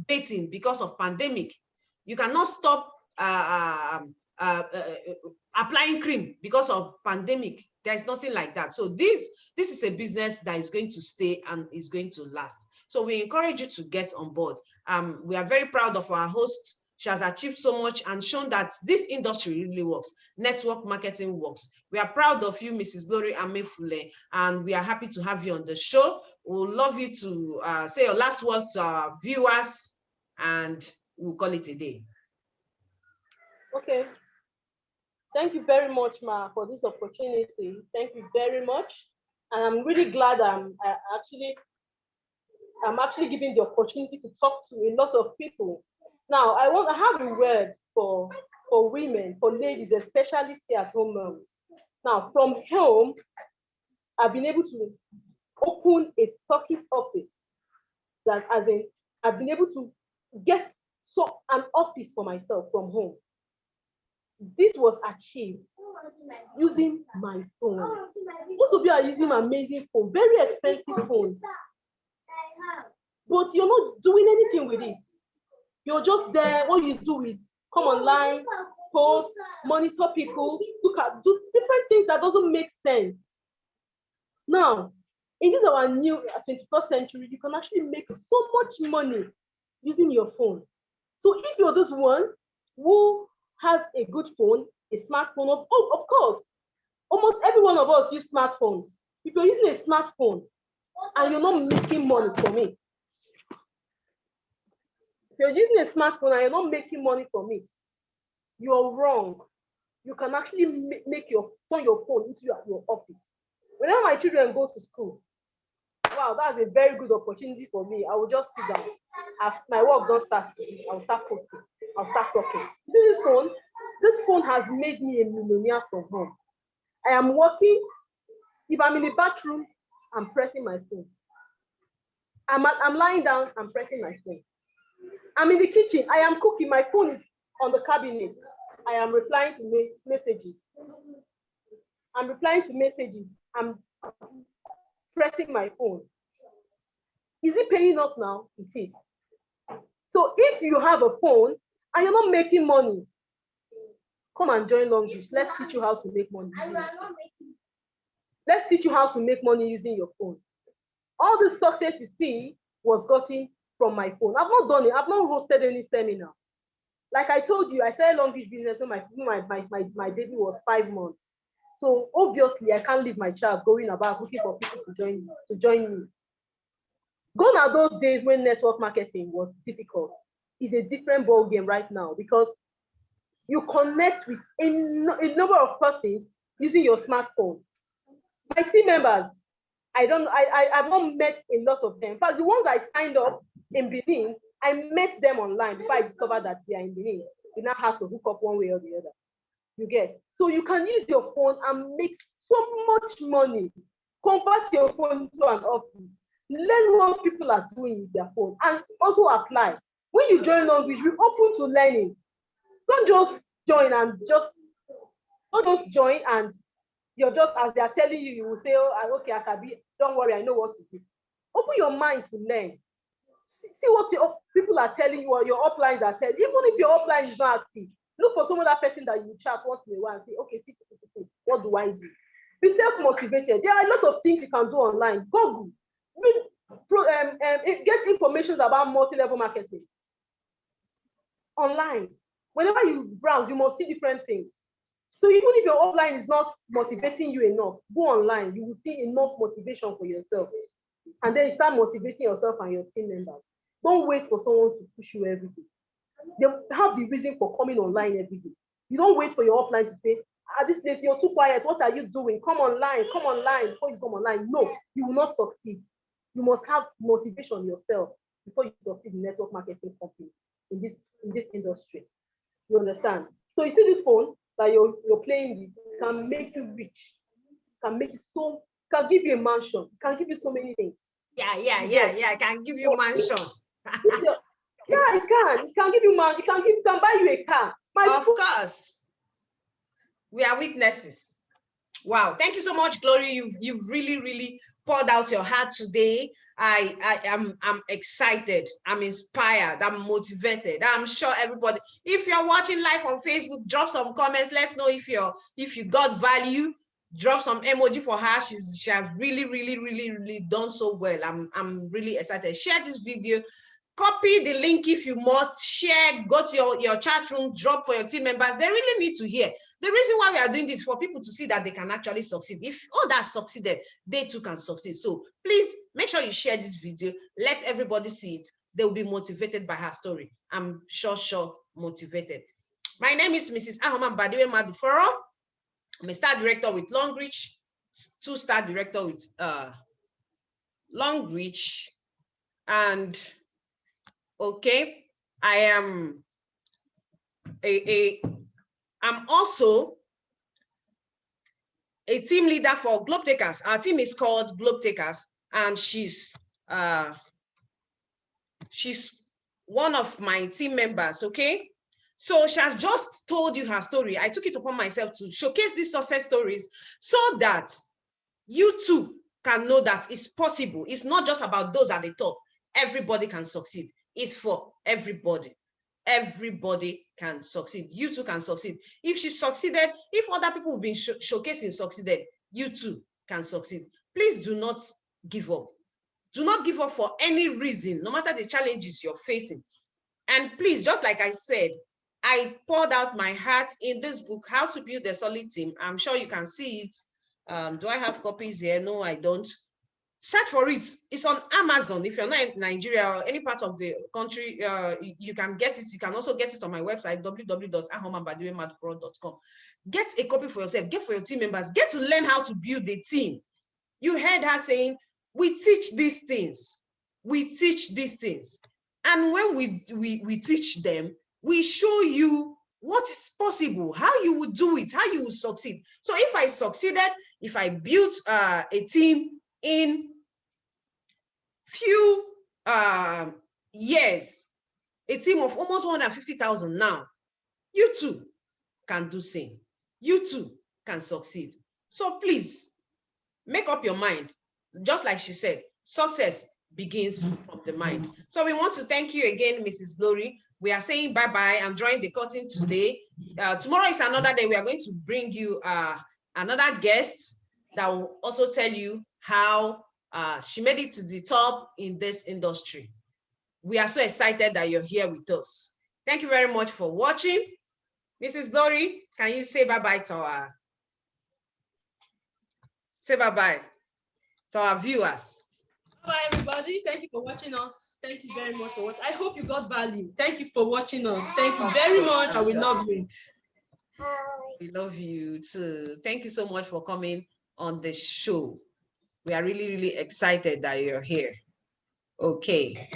bathing because of pandemic. You cannot stop applying cream because of pandemic. There's nothing like that. So this is a business that is going to stay and is going to last. So we encourage you to get on board. We are very proud of our host. She has achieved so much and shown that this industry really works. Network marketing works. We are proud of you, Mrs. Glory Amefule, and we are happy to have you on the show. We would love you to say your last words to our viewers, and we'll call it a day. Okay. Thank you very much, Ma, for this opportunity. Thank you very much. And I'm really glad I'm actually given the opportunity to talk to a lot of people. Now, I have a word for women, for ladies, especially stay-at-home moms. Now, from home, I've been able to open a stockist office. That, as in, I've been able to get an office for myself from home. This was achieved using my phone. Most of you are using amazing phone, very expensive phones, but you're not doing anything with it. You're just there. What you do is come online, post, monitor people, do different things that doesn't make sense. Now, in this our new 21st century, you can actually make so much money using your phone. So if you're this one who has a good phone, a smartphone, of course, almost every one of us use smartphones. If you're using a smartphone and you're not making money from it, if you're using a smartphone and you're not making money from it, you're wrong. You can actually turn your phone into your office. Whenever my children go to school, wow, that's a very good opportunity for me. I will just sit down. As my work don't start with this, I'll start posting. I'll start talking. You see this phone? This phone has made me a millionaire from home. I am working. If I'm in the bathroom, I'm pressing my phone. I'm lying down, I'm pressing my phone. I'm in the kitchen, I am cooking, my phone is on the cabinet. I am replying to messages. I'm replying to messages. I'm pressing my phone. Is it paying off now? It is. So if you have a phone and you're not making money, come and join Long Beach. Let's teach you how to make money. Let's teach you how to make money using your phone. All the success you see was gotten from my phone. I've not done it. I've not hosted any seminar. Like I told you, I started Long Beach business when my baby was 5 months. So obviously, I can't leave my child going about looking for people to join me. Gone are those days when network marketing was difficult. It's a different ball game right now because you connect with a number of persons using your smartphone. My team members, I've not met a lot of them. In fact, the ones I signed up in Benin, I met them online before I discovered that they are in Benin. We now have to hook up one way or the other. You get? So you can use your phone and make so much money. Convert your phone to an office. Learn what people are doing with their phone and also apply. When you join Long Beach, we're open to learning. Don't just join and you're just, as they are telling you, you will say, oh, okay, Asabi, don't worry, I know what to do. Open your mind to learn. See what people are telling you or your uplines are telling you. Even if your upline is not active, look for some other person that you chat once in a while and say, okay, see, what do I do? Be self-motivated. There are a lot of things you can do online. Google. Get information about multi-level marketing online. Whenever you browse, you must see different things. So even if your offline is not motivating you enough, go online. You will see enough motivation for yourself. And then you start motivating yourself and your team members. Don't wait for someone to push you every day. They have the reason for coming online every day. You don't wait for your offline to say, at this place, you're too quiet. What are you doing? Come online before you come online. No, you will not succeed. You must have motivation yourself before you succeed in network marketing company in this industry. You understand? So you see this phone that you're playing with can make you rich, can make you so can give you a mansion, it can give you so many things. Yeah. I can give you mansion. Yeah, it can give you man, it can buy you a car. Of course. We are witnesses. Wow, thank you so much, Glory. You've really poured out your heart today. I'm excited. I'm inspired. I'm motivated. I'm sure everybody, if you're watching live on Facebook, drop some comments. Let's know if you got value. Drop some emoji for her. She has really done so well. I'm really excited. Share this video. Copy the link if you must. Share, go to your chat room, drop for your team members. They really need to hear. The reason why we are doing this for people to see that they can actually succeed. If others succeeded, they too can succeed. So please make sure you share this video. Let everybody see it. They will be motivated by her story. I'm sure motivated. My name is Mrs. Mbadiwe-Maduforo. I'm a star director with Longreach, 2-star director with Longreach, and okay, I am I'm also a team leader for Globe Takers. Our team is called Globe Takers, and she's one of my team members, okay? So she has just told you her story. I took it upon myself to showcase these success stories so that you too can know that it's possible. It's not just about those at the top. Everybody can succeed. It's for everybody. Everybody can succeed. You too can succeed. If she succeeded, if other people have been showcasing succeeded, you too can succeed. Please do not give up. Do not give up for any reason, no matter the challenges you're facing. And please, just like I said, I poured out my heart in this book, How to Build a Solid Team. I'm sure you can see it. Do I have copies here? No, I don't. Search for it. It's on Amazon. If you're not in Nigeria or any part of the country, you can get it. You can also get it on my website, www.mbadiwe-maduforo.com. Get a copy for yourself. Get for your team members. Get to learn how to build a team. You heard her saying, we teach these things. We teach these things. And when we teach them, we show you what is possible, how you would do it, how you will succeed. So if I succeeded, if I built a team in few years, a team of almost 150,000 now, you too can do same. You too can succeed. So please make up your mind. Just like she said, success begins from the mind. So we want to thank you again, Mrs. Glory. We are saying bye-bye and drawing the curtain today. Tomorrow is another day. We are going to bring you another guest that will also tell you how she made it to the top in this industry. We are so excited that you're here with us. Thank you very much for watching. Mrs. Glory, can you say bye-bye to our viewers? Bye, everybody. Thank you for watching us. Thank you very much for watching. I hope you got value. Thank you for watching us. Thank you very much, and we love you. We love you too. Thank you so much for coming on the show. We are really excited that you're here. Okay.